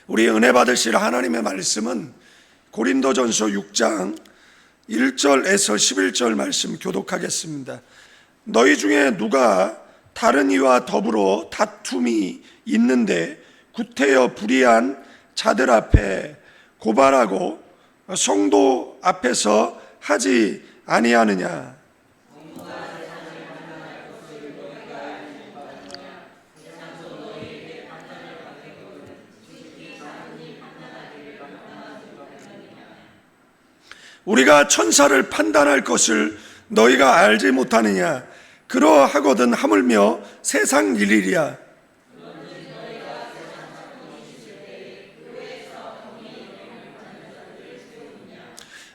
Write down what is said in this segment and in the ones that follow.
우리 은혜 받으실 하나님의 말씀은 고린도전서 6장 1절에서 11절 말씀 교독하겠습니다. 너희 중에 누가 다른 이와 더불어 다툼이 있는데 구태여 불의한 자들 앞에 고발하고 성도 앞에서 하지 아니하느냐? 우리가 천사를 판단할 것을 너희가 알지 못하느냐? 그러하거든 하물며 세상 일이랴.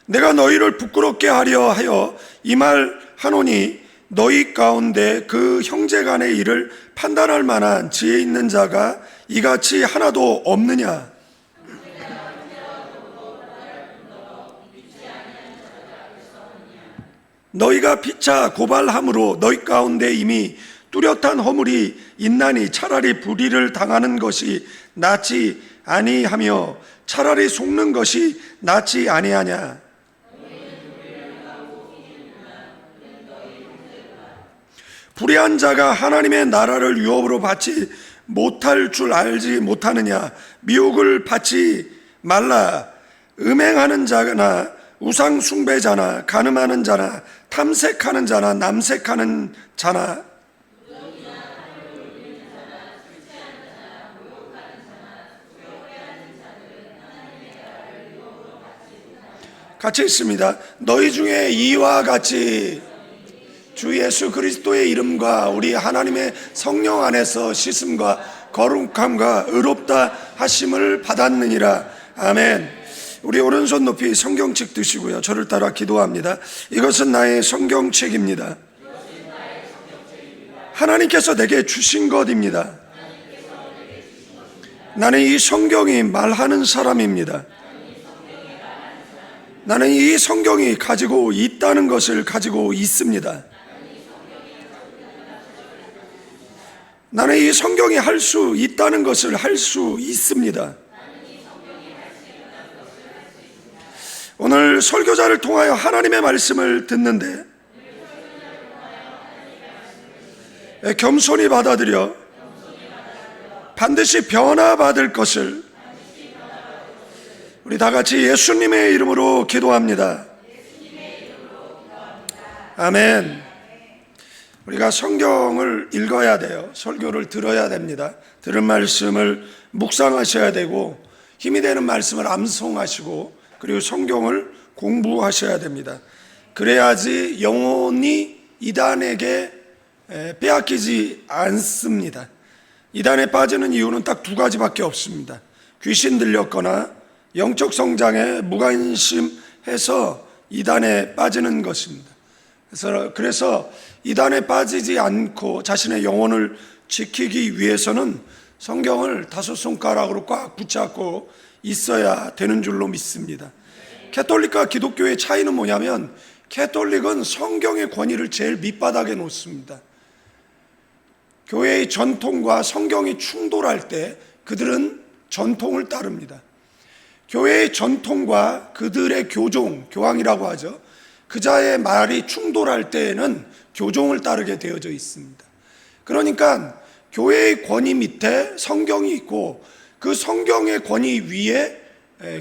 내가 너희를 부끄럽게 하려 하여 이 말 하노니 너희 가운데 그 형제간의 일을 판단할 만한 지혜 있는 자가 이같이 하나도 없느냐? 너희가 피차 고발함으로 너희 가운데 이미 뚜렷한 허물이 있나니 차라리 불의를 당하는 것이 낫지 아니하며 차라리 속는 것이 낫지 아니하냐? 불의한 자가 하나님의 나라를 유업으로 받지 못할 줄 알지 못하느냐? 미혹을 받지 말라. 음행하는 자나 우상 숭배자나 간음하는 자나 탐색하는 자나 남색하는 자나 같이 있습니다. 너희 중에 이와 같이 주 예수 그리스도의 이름과 우리 하나님의 성령 안에서 씻음과 거룩함과 의롭다 하심을 받았느니라. 아멘. 우리 오른손 높이 성경책 드시고요, 저를 따라 기도합니다. 이것은 나의 성경책입니다. 하나님께서 내게 주신 것입니다. 나는 이 성경이 말하는 사람입니다. 나는 이 성경이 가지고 있다는 것을 가지고 있습니다. 나는 이 성경이 할 수 있다는 것을 할 수 있습니다. 오늘 설교자를 통하여 하나님의 말씀을 듣는데 겸손히 받아들여 반드시 변화받을 것을 우리 다 같이 예수님의 이름으로 기도합니다. 아멘. 우리가 성경을 읽어야 돼요. 설교를 들어야 됩니다. 들은 말씀을 묵상하셔야 되고 힘이 되는 말씀을 암송하시고 그리고 성경을 공부하셔야 됩니다. 그래야지 영혼이 이단에게 빼앗기지 않습니다. 이단에 빠지는 이유는 딱 두 가지밖에 없습니다. 귀신 들렸거나 영적 성장에 무관심해서 이단에 빠지는 것입니다. 그래서 이단에 빠지지 않고 자신의 영혼을 지키기 위해서는 성경을 다섯 손가락으로 꽉 붙잡고 있어야 되는 줄로 믿습니다. 캐톨릭과 기독교의 차이는 뭐냐면 캐톨릭은 성경의 권위를 제일 밑바닥에 놓습니다. 교회의 전통과 성경이 충돌할 때 그들은 전통을 따릅니다. 교회의 전통과 그들의 교종, 교황이라고 하죠. 그자의 말이 충돌할 때에는 교종을 따르게 되어져 있습니다. 그러니까 교회의 권위 밑에 성경이 있고 그 성경의 권위 위에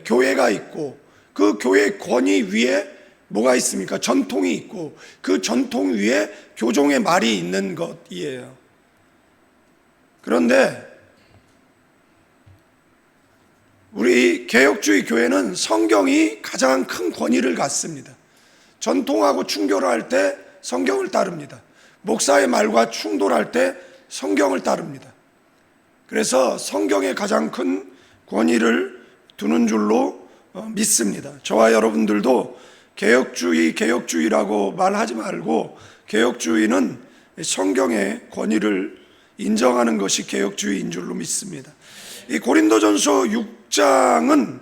교회가 있고 그 교회의 권위 위에 뭐가 있습니까? 전통이 있고 그 전통 위에 교종의 말이 있는 것이에요. 그런데 우리 개혁주의 교회는 성경이 가장 큰 권위를 갖습니다. 전통하고 충돌할 때 성경을 따릅니다. 목사의 말과 충돌할 때 성경을 따릅니다. 그래서 성경에 가장 큰 권위를 두는 줄로 믿습니다. 저와 여러분들도 개혁주의라고 말하지 말고 개혁주의는 성경의 권위를 인정하는 것이 개혁주의인 줄로 믿습니다. 이 고린도전서 6장은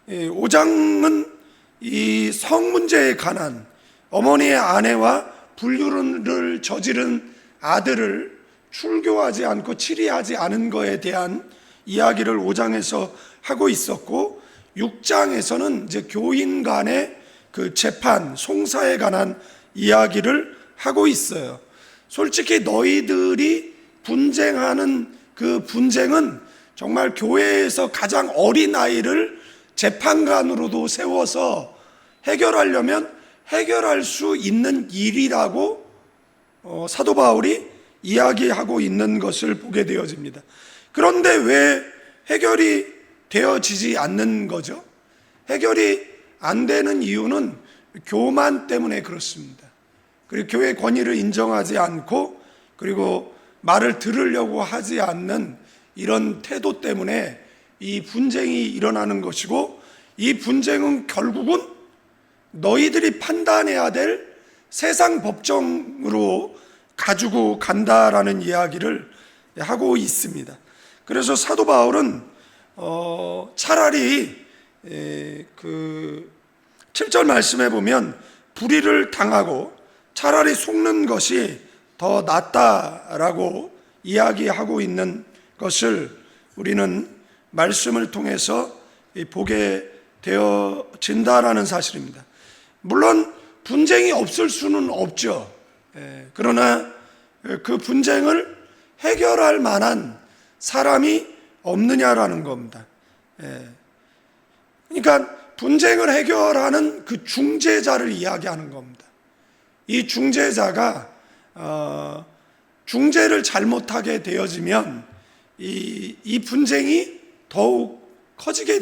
5장은 이 성 문제에 관한 어머니의 아내와 불륜을 저지른 아들을 출교하지 않고 치리하지 않은 것에 대한 이야기를 5장에서 하고 있었고, 6장에서는 이제 교인 간의 그 재판, 송사에 관한 이야기를 하고 있어요. 솔직히 너희들이 분쟁하는 그 분쟁은 정말 교회에서 가장 어린 아이를 재판관으로도 세워서 해결하려면 해결할 수 있는 일이라고 사도 바울이 이야기하고 있는 것을 보게 되어집니다. 그런데 왜 해결이 되어지지 않는 거죠? 해결이 안 되는 이유는 교만 때문에 그렇습니다. 그리고 교회 권위를 인정하지 않고, 그리고 말을 들으려고 하지 않는 이런 태도 때문에 이 분쟁이 일어나는 것이고, 이 분쟁은 결국은 너희들이 판단해야 될 세상 법정으로 가지고 간다라는 이야기를 하고 있습니다. 그래서 사도 바울은 차라리 그 7절 말씀에 보면 불의를 당하고 차라리 속는 것이 더 낫다라고 이야기하고 있는 것을 우리는 말씀을 통해서 보게 되어진다라는 사실입니다. 물론 분쟁이 없을 수는 없죠. 그러나 그 분쟁을 해결할 만한 사람이 없느냐라는 겁니다. 그러니까 분쟁을 해결하는 그 중재자를 이야기하는 겁니다. 이 중재자가 중재를 잘못하게 되어지면 이 분쟁이 더욱 커지게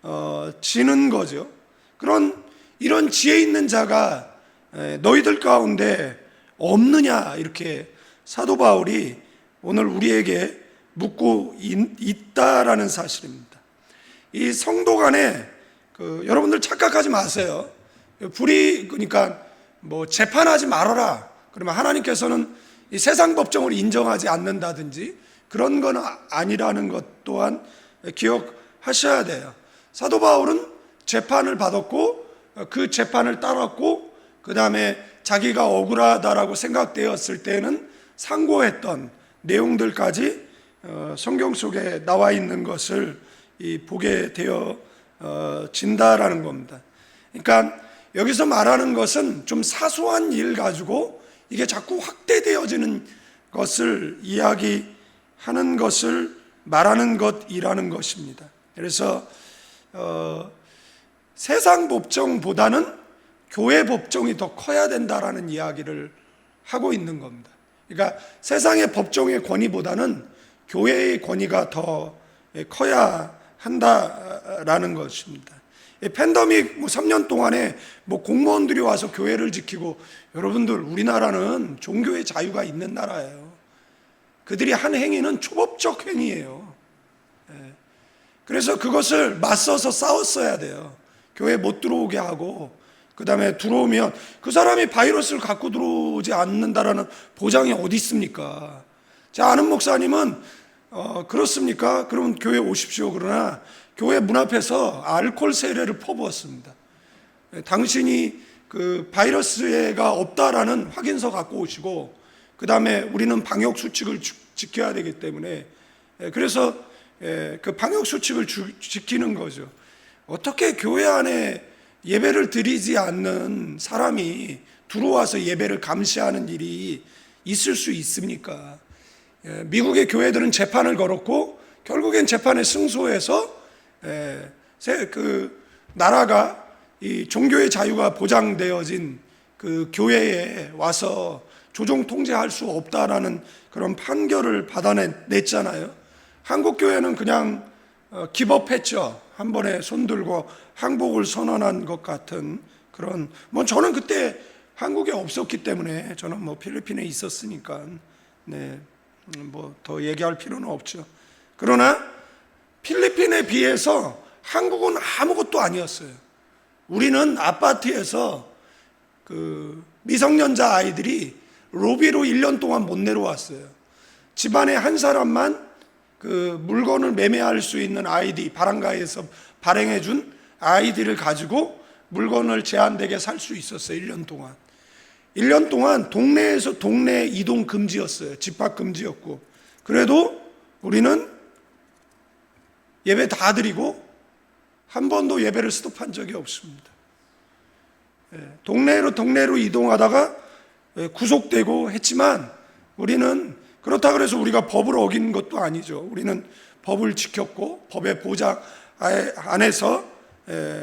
되어지는 거죠. 이런 지혜 있는 자가 너희들 가운데 없느냐, 이렇게 사도 바울이 오늘 우리에게 묻고 있다라는 사실입니다. 이 성도 간에 여러분들 착각하지 마세요. 그러니까 재판하지 말아라, 그러면 하나님께서는 이 세상 법정을 인정하지 않는다든지 그런 건 아니라는 것 또한 기억하셔야 돼요. 사도 바울은 재판을 받았고 그 재판을 따랐고, 그 다음에 자기가 억울하다라고 생각되었을 때는 상고했던 내용들까지 성경 속에 나와 있는 것을 보게 되어진다라는 겁니다. 그러니까 여기서 말하는 것은 좀 사소한 일 가지고 이게 자꾸 확대되어지는 것을 이야기하는 것을 말하는 것이라는 것입니다. 그래서 세상 법정보다는 교회 법정이 더 커야 된다라는 이야기를 하고 있는 겁니다. 그러니까 세상의 법정의 권위보다는 교회의 권위가 더 커야 한다라는 것입니다. 팬데믹 3년 동안에 공무원들이 와서 교회를 지키고, 여러분들 우리나라는 종교의 자유가 있는 나라예요. 그들이 한 행위는 초법적 행위예요. 그래서 그것을 맞서서 싸웠어야 돼요. 교회 못 들어오게 하고, 그 다음에 들어오면 그 사람이 바이러스를 갖고 들어오지 않는다라는 보장이 어디 있습니까? 제 아는 목사님은 그렇습니까? 그러면 교회 오십시오. 그러나 교회 문 앞에서 알코올 세례를 퍼부었습니다. 당신이 그 바이러스가 없다라는 확인서 갖고 오시고, 그 다음에 우리는 방역 수칙을 지켜야 되기 때문에, 그래서 그 방역 수칙을 지키는 거죠. 어떻게 교회 안에 예배를 드리지 않는 사람이 들어와서 예배를 감시하는 일이 있을 수 있습니까? 미국의 교회들은 재판을 걸었고 결국엔 재판에 승소해서 그 나라가 이 종교의 자유가 보장되어진 그 교회에 와서 조종 통제할 수 없다라는 그런 판결을 받아냈잖아요. 한국 교회는 그냥 기법했죠. 한 번에 손들고 항복을 선언한 것 같은 그런, 저는 그때 한국에 없었기 때문에, 저는 필리핀에 있었으니까 더 얘기할 필요는 없죠. 그러나 필리핀에 비해서 한국은 아무것도 아니었어요. 우리는 아파트에서 그 미성년자 아이들이 로비로 1년 동안 못 내려왔어요. 집안에 한 사람만 그 물건을 매매할 수 있는 아이디, 바람가에서 발행해 준 아이디를 가지고 물건을 제한되게 살 수 있었어요. 1년 동안. 1년 동안 동네에서 동네 이동 금지였어요. 집합 금지였고. 그래도 우리는 예배 다 드리고 한 번도 예배를 스톱한 적이 없습니다. 동네로 이동하다가 구속되고 했지만 우리는 그렇다고 해서 우리가 법을 어긴 것도 아니죠. 우리는 법을 지켰고 법의 보장 안에서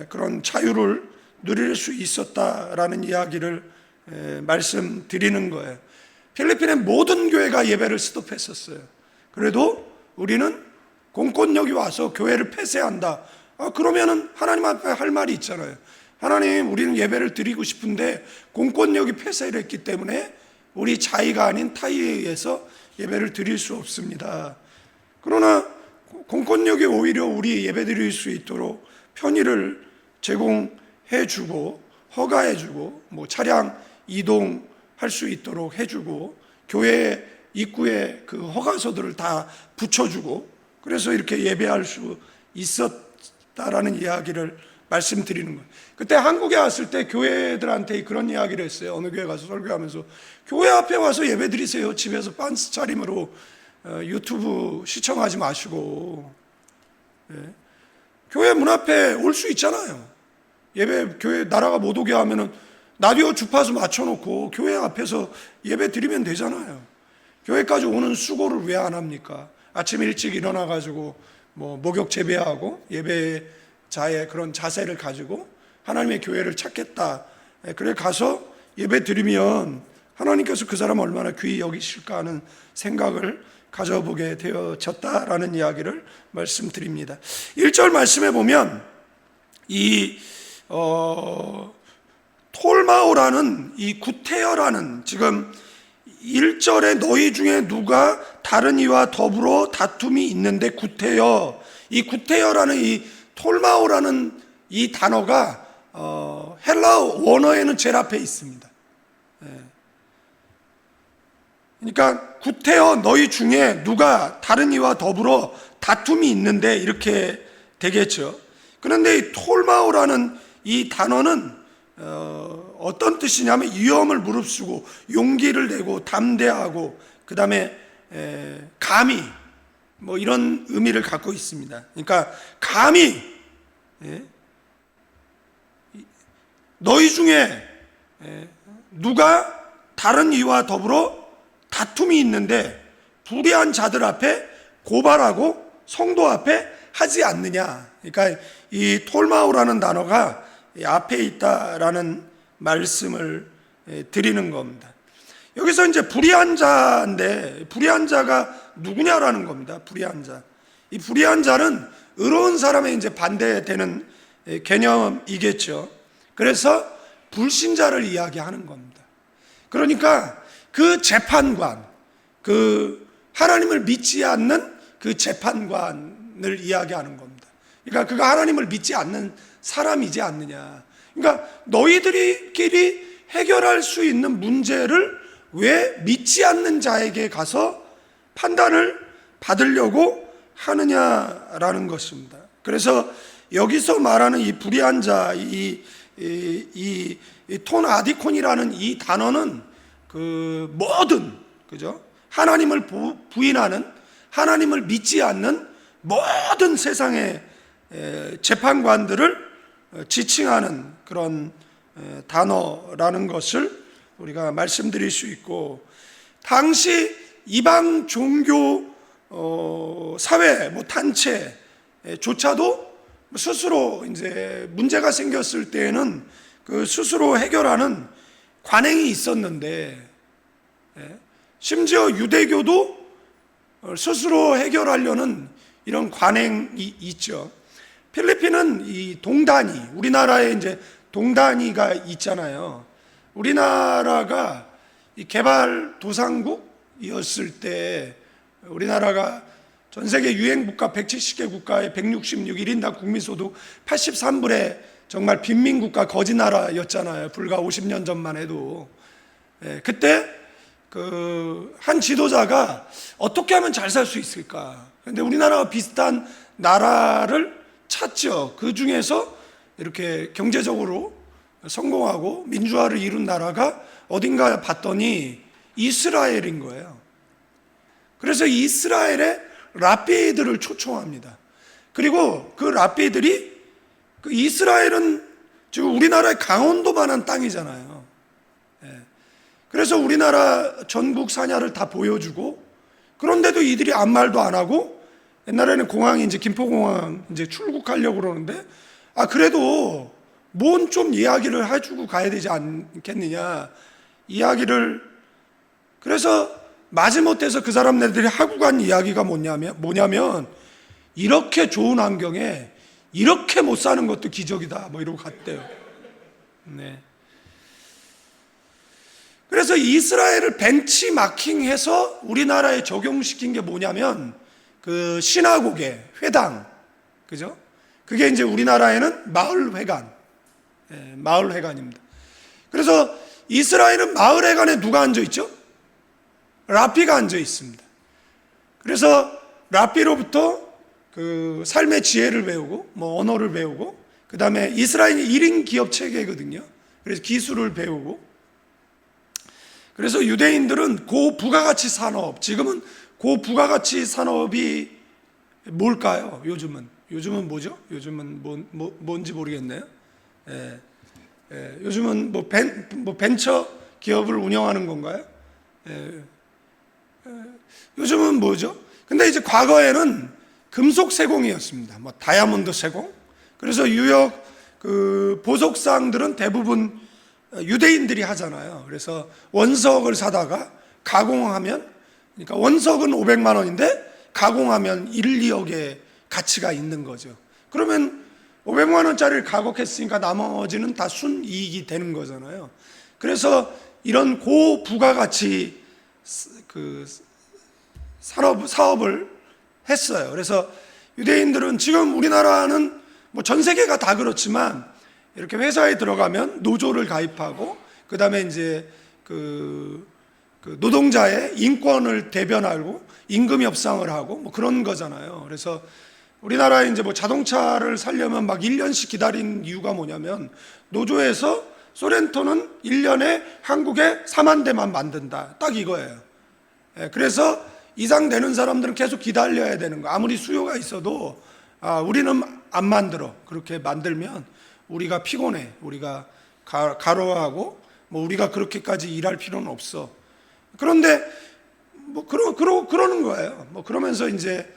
그런 자유를 누릴 수 있었다라는 이야기를 말씀드리는 거예요. 필리핀의 모든 교회가 예배를 스톱했었어요. 그래도 우리는 공권력이 와서 교회를 폐쇄한다. 그러면은 하나님 앞에 할 말이 있잖아요. 하나님, 우리는 예배를 드리고 싶은데 공권력이 폐쇄를 했기 때문에 우리 자의가 아닌 타의에 의해서 예배를 드릴 수 없습니다. 그러나 공권력이 오히려 우리 예배 드릴 수 있도록 편의를 제공해주고 허가해주고 차량 이동할 수 있도록 해주고 교회 입구에 그 허가서들을 다 붙여주고 그래서 이렇게 예배할 수 있었다라는 이야기를 말씀드리는 거예요. 그때 한국에 왔을 때 교회들한테 그런 이야기를 했어요. 어느 교회 가서 설교하면서 교회 앞에 와서 예배 드리세요. 집에서 빤스 차림으로 유튜브 시청하지 마시고 교회 문 앞에 올 수 있잖아요. 예배 교회 나라가 못 오게 하면은 라디오 주파수 맞춰놓고 교회 앞에서 예배 드리면 되잖아요. 교회까지 오는 수고를 왜 안 합니까? 아침 일찍 일어나가지고 목욕 재배하고 예배자의 그런 자세를 가지고 하나님의 교회를 찾겠다. 그래 가서 예배 드리면 하나님께서 그 사람 얼마나 귀히 여기실까 하는 생각을 가져보게 되어졌다라는 이야기를 말씀드립니다. 1절 말씀에 보면 이 톨마오라는 이 구테여라는 지금 1절에 너희 중에 누가 다른 이와 더불어 다툼이 있는데 구테여, 이 구테여라는 이 톨마오라는 이 단어가 헬라어 원어에는 제일 앞에 있습니다. 그러니까 구테여 너희 중에 누가 다른 이와 더불어 다툼이 있는데 이렇게 되겠죠. 그런데 이 톨마오라는 이 단어는 어떤 뜻이냐면 위험을 무릅쓰고 용기를 내고 담대하고 그 다음에 감히 이런 의미를 갖고 있습니다. 그러니까 감히 너희 중에 누가 다른 이와 더불어 다툼이 있는데 불의한 자들 앞에 고발하고 성도 앞에 하지 않느냐. 그러니까 이 톨마오라는 단어가 앞에 있다라는 말씀을 드리는 겁니다. 여기서 이제 불의한 자인데 불의한 자가 누구냐라는 겁니다. 불의한 자. 이 불의한 자는 의로운 사람의 이제 반대되는 개념이겠죠. 그래서 불신자를 이야기하는 겁니다. 그러니까 그 재판관, 그 하나님을 믿지 않는 그 재판관을 이야기하는 겁니다. 그러니까 그가 하나님을 믿지 않는 사람이지 않느냐. 그러니까 너희들끼리 해결할 수 있는 문제를 왜 믿지 않는 자에게 가서 판단을 받으려고 하느냐라는 것입니다. 그래서 여기서 말하는 이 불의한 자, 이 톤 아디콘이라는 이 단어는 그 모든, 그죠? 하나님을 부인하는, 하나님을 믿지 않는 모든 세상의 재판관들을 지칭하는 그런 단어라는 것을 우리가 말씀드릴 수 있고, 당시 이방 종교 사회 단체조차도 스스로 이제 문제가 생겼을 때에는 그 스스로 해결하는 관행이 있었는데, 심지어 유대교도 스스로 해결하려는 이런 관행이 있죠. 필리핀은 이 동단위, 우리나라에 이제 동단위가 있잖아요. 우리나라가 이 개발도상국이었을 때 우리나라가 전 세계 유행국가 170개 국가의 166, 1인당 국민소득 83불의 정말 빈민국가 거지나라였잖아요. 불과 50년 전만 해도. 그때 그 한 지도자가 어떻게 하면 잘 살 수 있을까? 근데 우리나라와 비슷한 나라를 찾죠. 그 중에서 이렇게 경제적으로 성공하고 민주화를 이룬 나라가 어딘가 봤더니 이스라엘인 거예요. 그래서 이스라엘에 랍비들을 초청합니다. 그리고 그 랍비들이 그 이스라엘은 지금 우리나라의 강원도만한 땅이잖아요. 예. 그래서 우리나라 전국 산야를 다 보여주고, 그런데도 이들이 아무 말도 안 하고, 옛날에는 공항이 이제 김포공항 이제 출국하려고 그러는데, 그래도 뭔 좀 이야기를 해주고 가야 되지 않겠느냐 이야기를. 그래서 마지못해서 그 사람들이 하고 간 이야기가 뭐냐면 이렇게 좋은 환경에 이렇게 못 사는 것도 기적이다 뭐 이러고 갔대요. 네. 그래서 이스라엘을 벤치마킹해서 우리나라에 적용시킨 게 뭐냐면 그 시나고게 회당, 그죠? 그게 이제 우리나라에는 마을회관, 마을회관입니다. 그래서 이스라엘은 마을회관에 누가 앉아 있죠? 랍비가 앉아 있습니다. 그래서 랍비로부터 그 삶의 지혜를 배우고, 뭐 언어를 배우고, 그 다음에 이스라엘이 1인 기업 체계거든요. 그래서 기술을 배우고, 그래서 유대인들은 고부가가치 산업, 지금은 고부가가치 산업이 뭘까요? 요즘은 뭐죠? 요즘은 뭔지 모르겠네요. 요즘은 뭐 벤처 기업을 운영하는 건가요? 요즘은 뭐죠? 근데 이제 과거에는 금속 세공이었습니다. 뭐 다이아몬드 세공. 그래서 유역 그 보석상들은 대부분 유대인들이 하잖아요. 그래서 원석을 사다가 가공하면, 그러니까 원석은 500만 원인데 가공하면 1, 2억의 가치가 있는 거죠. 그러면 500만 원짜리를 가공했으니까 나머지는 다 순이익이 되는 거잖아요. 그래서 이런 고부가가치 그 사업을 했어요. 그래서 유대인들은, 지금 우리나라는 뭐 전 세계가 다 그렇지만 이렇게 회사에 들어가면 노조를 가입하고, 그 다음에 이제 그 노동자의 인권을 대변하고 임금 협상을 하고 뭐 그런 거잖아요. 그래서 우리나라에 이제 뭐 자동차를 사려면 막 1년씩 기다린 이유가 뭐냐면, 노조에서 소렌토는 1년에 한국에 4만 대만 만든다, 딱 이거예요. 그래서 이상 되는 사람들은 계속 기다려야 되는 거. 아무리 수요가 있어도 우리는 안 만들어. 그렇게 만들면 우리가 피곤해. 우리가 가로하고 뭐 우리가 그렇게까지 일할 필요는 없어. 그런데 뭐 그러는 거예요. 뭐 그러면서 이제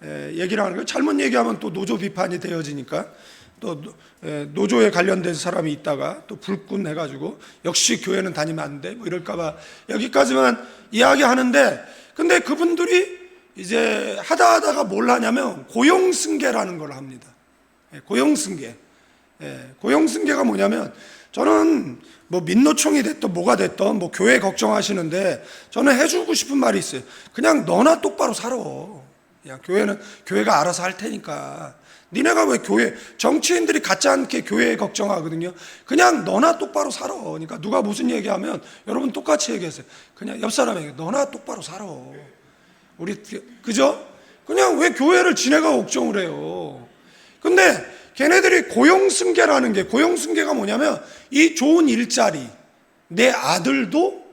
얘기를 하는 거예요. 잘못 얘기하면 또 노조 비판이 되어지니까, 또 노조에 관련된 사람이 있다가 또 불끈 해가지고 역시 교회는 다니면 안 돼 뭐 이럴까봐 여기까지만 이야기하는데, 근데 그분들이 이제 하다가 뭘 하냐면 고용승계라는 걸 합니다. 고용승계. 고용승계가 뭐냐면, 저는 뭐 민노총이 됐든 뭐가 됐든 뭐 교회 걱정하시는데 저는 해주고 싶은 말이 있어요. 그냥 너나 똑바로 살아. 그냥 교회가 알아서 할 테니까. 니네가 왜 정치인들이 같지 않게 교회 걱정하거든요. 그냥 너나 똑바로 살아. 그러니까 누가 무슨 얘기하면 여러분 똑같이 얘기하세요. 그냥 옆 사람에게 너나 똑바로 살아. 그죠? 그냥 왜 교회를 지네가 걱정을 해요. 근데 걔네들이 고용승계가 뭐냐면, 이 좋은 일자리, 내 아들도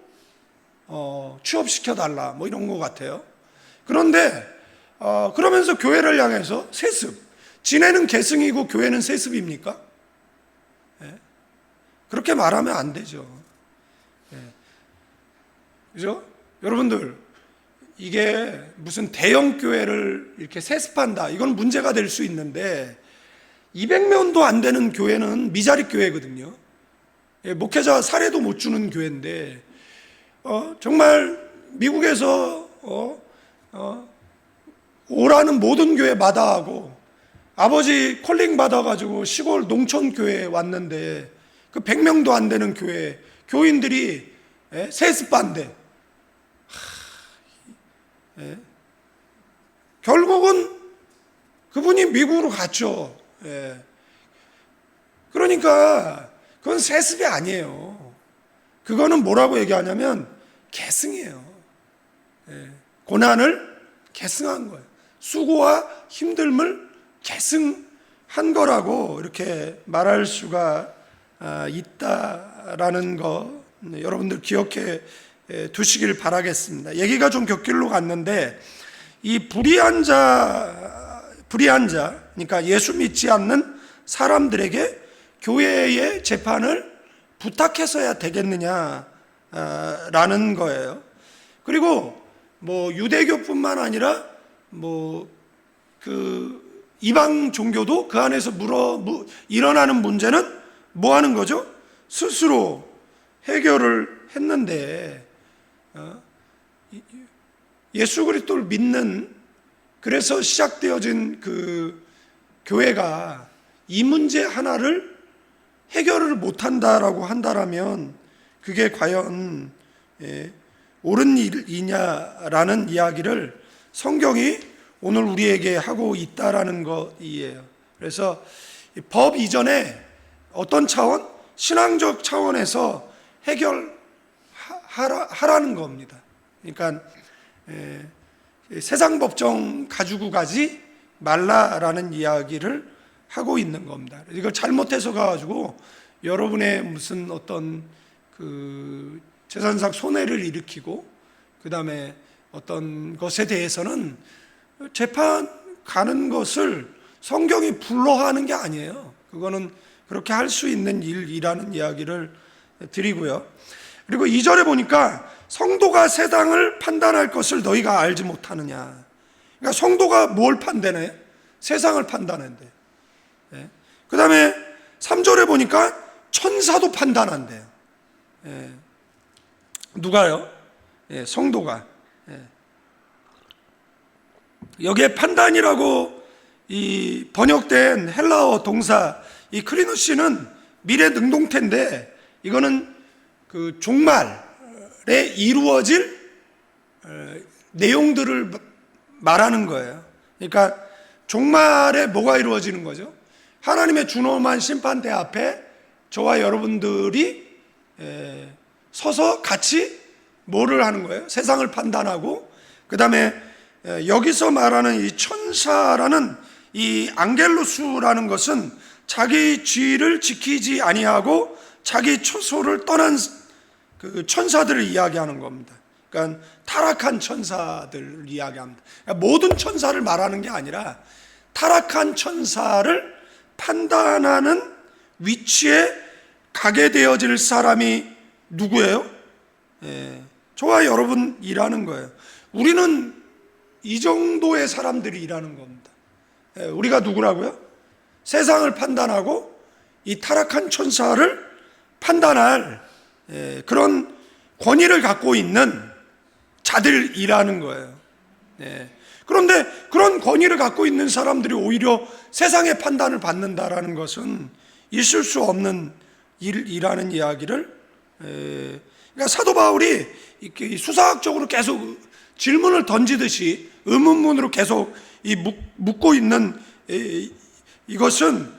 취업시켜달라 뭐 이런 것 같아요. 그런데 그러면서 교회를 향해서 세습, 지네는 계승이고 교회는 세습입니까? 그렇게 말하면 안 되죠. 그죠? 여러분들, 이게 무슨 대형 교회를 이렇게 세습한다, 이건 문제가 될 수 있는데, 200명도 안 되는 교회는 미자립 교회거든요. 목회자 사례도 못 주는 교회인데, 정말 미국에서 오라는 모든 교회 마다하고, 아버지 콜링 받아가지고 시골 농촌 교회에 왔는데 그 100명도 안 되는 교회 교인들이 세습 반대. 결국은 그분이 미국으로 갔죠. 그러니까 그건 세습이 아니에요. 그거는 뭐라고 얘기하냐면 계승이에요. 고난을 계승한 거예요. 수고와 힘듦을 계승한 거라고 이렇게 말할 수가 있다라는 거, 여러분들 기억해 두시길 바라겠습니다. 얘기가 좀 곁길로 갔는데, 이 불의한 불의한 자, 그러니까 예수 믿지 않는 사람들에게 교회의 재판을 부탁해서야 되겠느냐라는 거예요. 그리고 뭐 유대교뿐만 아니라 뭐 그 이방 종교도 그 안에서 일어나는 문제는 뭐 하는 거죠? 스스로 해결을 했는데 예수 그리스도를 믿는, 그래서 시작되어진 그 교회가 이 문제 하나를 해결을 못한다라고 한다라면 그게 과연 옳은 일이냐라는 이야기를 성경이 오늘 우리에게 하고 있다라는 것이에요. 그래서 법 이전에 어떤 차원? 신앙적 차원에서 해결하라는 겁니다. 그러니까 세상 법정 가지고 가지 말라라는 이야기를 하고 있는 겁니다. 이걸 잘못해서 가지고 여러분의 무슨 어떤 그 재산상 손해를 일으키고 그 다음에 어떤 것에 대해서는 재판 가는 것을 성경이 불허하는 게 아니에요. 그거는 그렇게 할 수 있는 일이라는 이야기를 드리고요. 그리고 2절에 보니까 성도가 세상을 판단할 것을 너희가 알지 못하느냐. 그러니까 성도가 뭘 판단해? 세상을 판단한대. 그 다음에 3절에 보니까 천사도 판단한대요. 누가요? 성도가. 여기에 판단이라고 이 번역된 헬라어 동사 이 크리누시는 미래 능동태인데 이거는 그 종말에 이루어질 내용들을 말하는 거예요. 그러니까 종말에 뭐가 이루어지는 거죠? 하나님의 준엄한 심판대 앞에 저와 여러분들이 서서 같이 뭐를 하는 거예요? 세상을 판단하고, 그 다음에 여기서 말하는 이 천사라는 이 앙겔로스라는 것은 자기 지위를 지키지 아니하고 자기 처소를 떠난 그 천사들을 이야기하는 겁니다. 그러니까 타락한 천사들을 이야기합니다. 그러니까 모든 천사를 말하는 게 아니라 타락한 천사를 판단하는 위치에 가게 되어질 사람이 누구예요? 저와 여러분이라는 거예요. 우리는 이 정도의 사람들이 일하는 겁니다. 우리가 누구라고요? 세상을 판단하고 이 타락한 천사를 판단할 그런 권위를 갖고 있는 자들이라는 거예요. 그런데 그런 권위를 갖고 있는 사람들이 오히려 세상의 판단을 받는다라는 것은 있을 수 없는 일이라는 이야기를, 그러니까 사도 바울이 수사학적으로 계속 질문을 던지듯이 의문문으로 계속 묻고 있는 이것은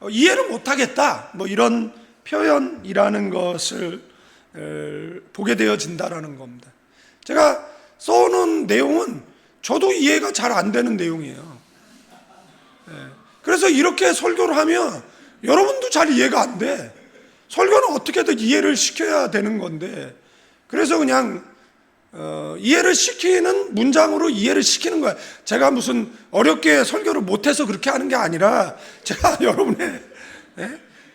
이해를 못하겠다, 뭐 이런 표현이라는 것을 보게 되어진다라는 겁니다. 제가 써놓은 내용은 저도 이해가 잘 안 되는 내용이에요. 그래서 이렇게 설교를 하면 여러분도 잘 이해가 안 돼. 설교는 어떻게든 이해를 시켜야 되는 건데, 그래서 그냥 이해를 시키는 문장으로 이해를 시키는 거야. 제가 무슨 어렵게 설교를 못해서 그렇게 하는 게 아니라 제가 여러분의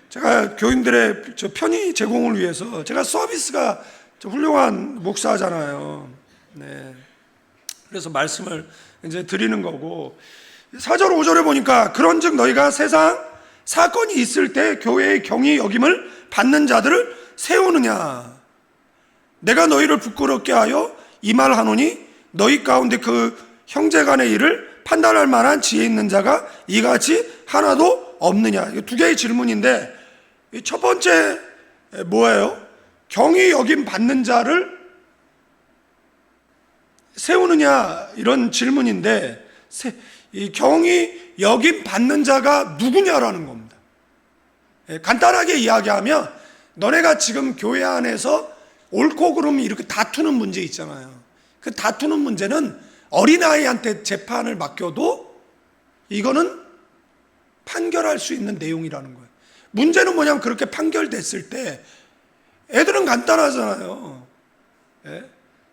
제가 교인들의 편의 제공을 위해서, 제가 서비스가 훌륭한 목사잖아요. 그래서 말씀을 이제 드리는 거고, 4절 5절에 보니까 그런즉 너희가 세상 사건이 있을 때 교회의 경히 여김을 받는 자들을 세우느냐. 내가 너희를 부끄럽게 하여 이 말 하노니 너희 가운데 그 형제간의 일을 판단할 만한 지혜 있는 자가 이같이 하나도 없느냐. 이거 두 개의 질문인데, 첫 번째 뭐예요? 경히 여김 받는 자를 세우느냐, 이런 질문인데, 이 경히 여김 받는 자가 누구냐라는 겁니다. 간단하게 이야기하면 너네가 지금 교회 안에서 옳고 그름이 이렇게 다투는 문제 있잖아요. 그 다투는 문제는 어린아이한테 재판을 맡겨도 이거는 판결할 수 있는 내용이라는 거예요. 문제는 뭐냐면 그렇게 판결됐을 때 애들은 간단하잖아요.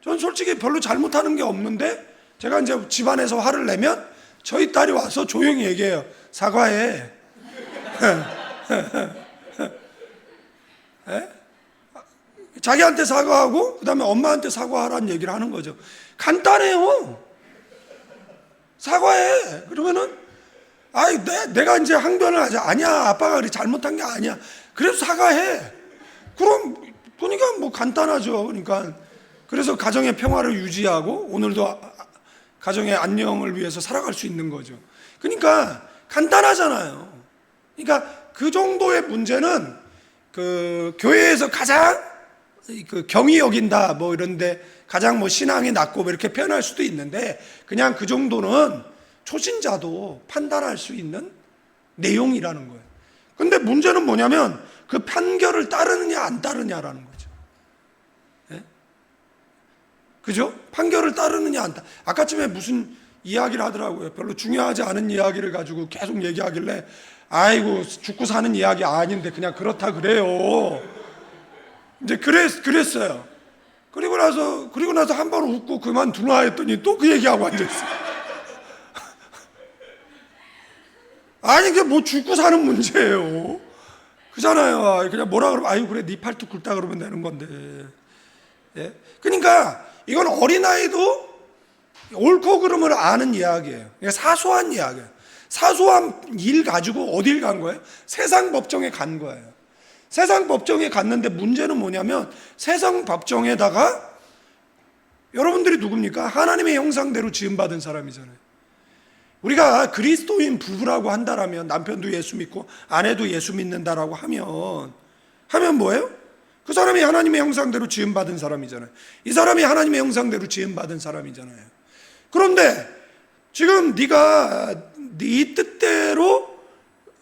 전 솔직히 별로 잘못하는 게 없는데 제가 이제 집안에서 화를 내면 저희 딸이 와서 조용히 얘기해요. 사과해. 에? 자기한테 사과하고 그 다음에 엄마한테 사과하라는 얘기를 하는 거죠. 간단해요. 사과해. 그러면은 내가 이제 항변을 하자. 아니야, 아빠가 그래 잘못한 게 아니야. 그래서 사과해. 그러니까 뭐 간단하죠. 그러니까 그래서 가정의 평화를 유지하고 오늘도 가정의 안녕을 위해서 살아갈 수 있는 거죠. 그러니까 간단하잖아요. 그러니까 그 정도의 문제는 그 교회에서 가장 그 경히 여긴다 뭐 이런데 가장 뭐 신앙이 낮고 뭐 이렇게 표현할 수도 있는데 그냥 그 정도는 초신자도 판단할 수 있는 내용이라는 거예요. 근데 문제는 뭐냐면 그 판결을 따르느냐 안 따르냐라는 거죠. 예? 그죠? 판결을 따르느냐 안 따르느냐. 아까쯤에 무슨 이야기를 하더라고요. 별로 중요하지 않은 이야기를 가지고 계속 얘기하길래 아이고 죽고 사는 이야기 아닌데 그냥 그렇다 그래요. 이제 그랬어요. 그리고 나서 한 번 웃고 그만두나 했더니 또 그 얘기하고 앉아있어요. 아니 이게 뭐 죽고 사는 문제예요. 그잖아요. 그냥 뭐라 그러면 아유 그래 네 팔뚝 굵다 그러면 되는 건데. 예? 그러니까 이건 어린아이도 옳고 그름을 아는 이야기예요. 그러니까 사소한 이야기예요. 사소한 일 가지고 어딜 간 거예요? 세상 법정에 간 거예요. 세상 법정에 갔는데 문제는 뭐냐면 세상 법정에다가 여러분들이 누굽니까? 하나님의 형상대로 지음받은 사람이잖아요. 우리가 그리스도인 부부라고 한다라면 남편도 예수 믿고 아내도 예수 믿는다라고 하면 뭐예요? 그 사람이 하나님의 형상대로 지음받은 사람이잖아요. 이 사람이 하나님의 형상대로 지음받은 사람이잖아요. 그런데 지금 네가 네 뜻대로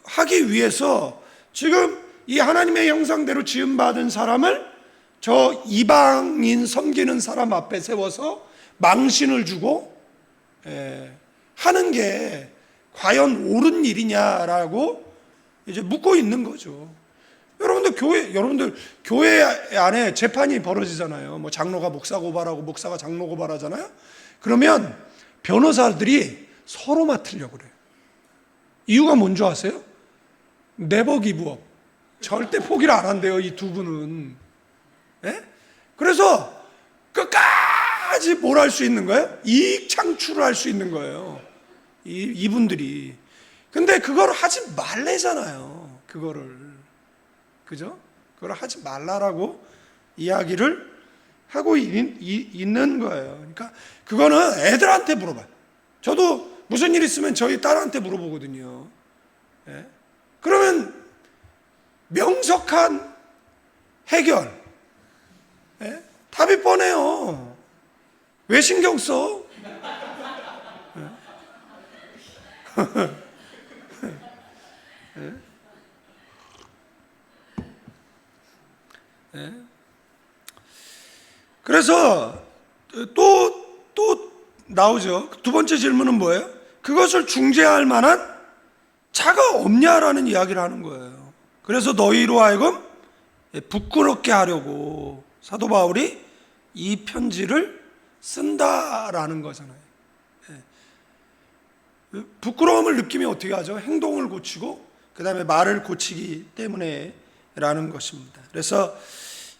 하기 위해서 지금 이 하나님의 형상대로 지음받은 사람을 저 이방인 섬기는 사람 앞에 세워서 망신을 주고 하는 게 과연 옳은 일이냐라고 이제 묻고 있는 거죠. 여러분들 교회 안에 재판이 벌어지잖아요. 뭐 장로가 목사 고발하고 목사가 장로 고발하잖아요. 그러면 변호사들이 서로 맡으려고 그래요. 이유가 뭔지 아세요? 네버 기브업. 절대 포기를 안 한대요, 이 두 분은. 예? 그래서 끝까지 뭘 할 수 있는 거예요? 이익 창출을 할 수 있는 거예요. 이분들이. 근데 그걸 하지 말래잖아요. 그죠? 그걸 하지 말라라고 이야기를 하고 있는 거예요. 그러니까 그거는 애들한테 물어봐요. 저도 무슨 일 있으면 저희 딸한테 물어보거든요. 예? 그러면 명석한 해결. 예? 답이 뻔해요. 왜 신경 써? 예? 예? 그래서 또 나오죠. 두 번째 질문은 뭐예요? 그것을 중재할 만한 자가 없냐라는 이야기를 하는 거예요. 그래서 너희로 하여금 부끄럽게 하려고 사도 바울이 이 편지를 쓴다라는 거잖아요. 부끄러움을 느끼면 어떻게 하죠? 행동을 고치고 그 다음에 말을 고치기 때문에 라는 것입니다. 그래서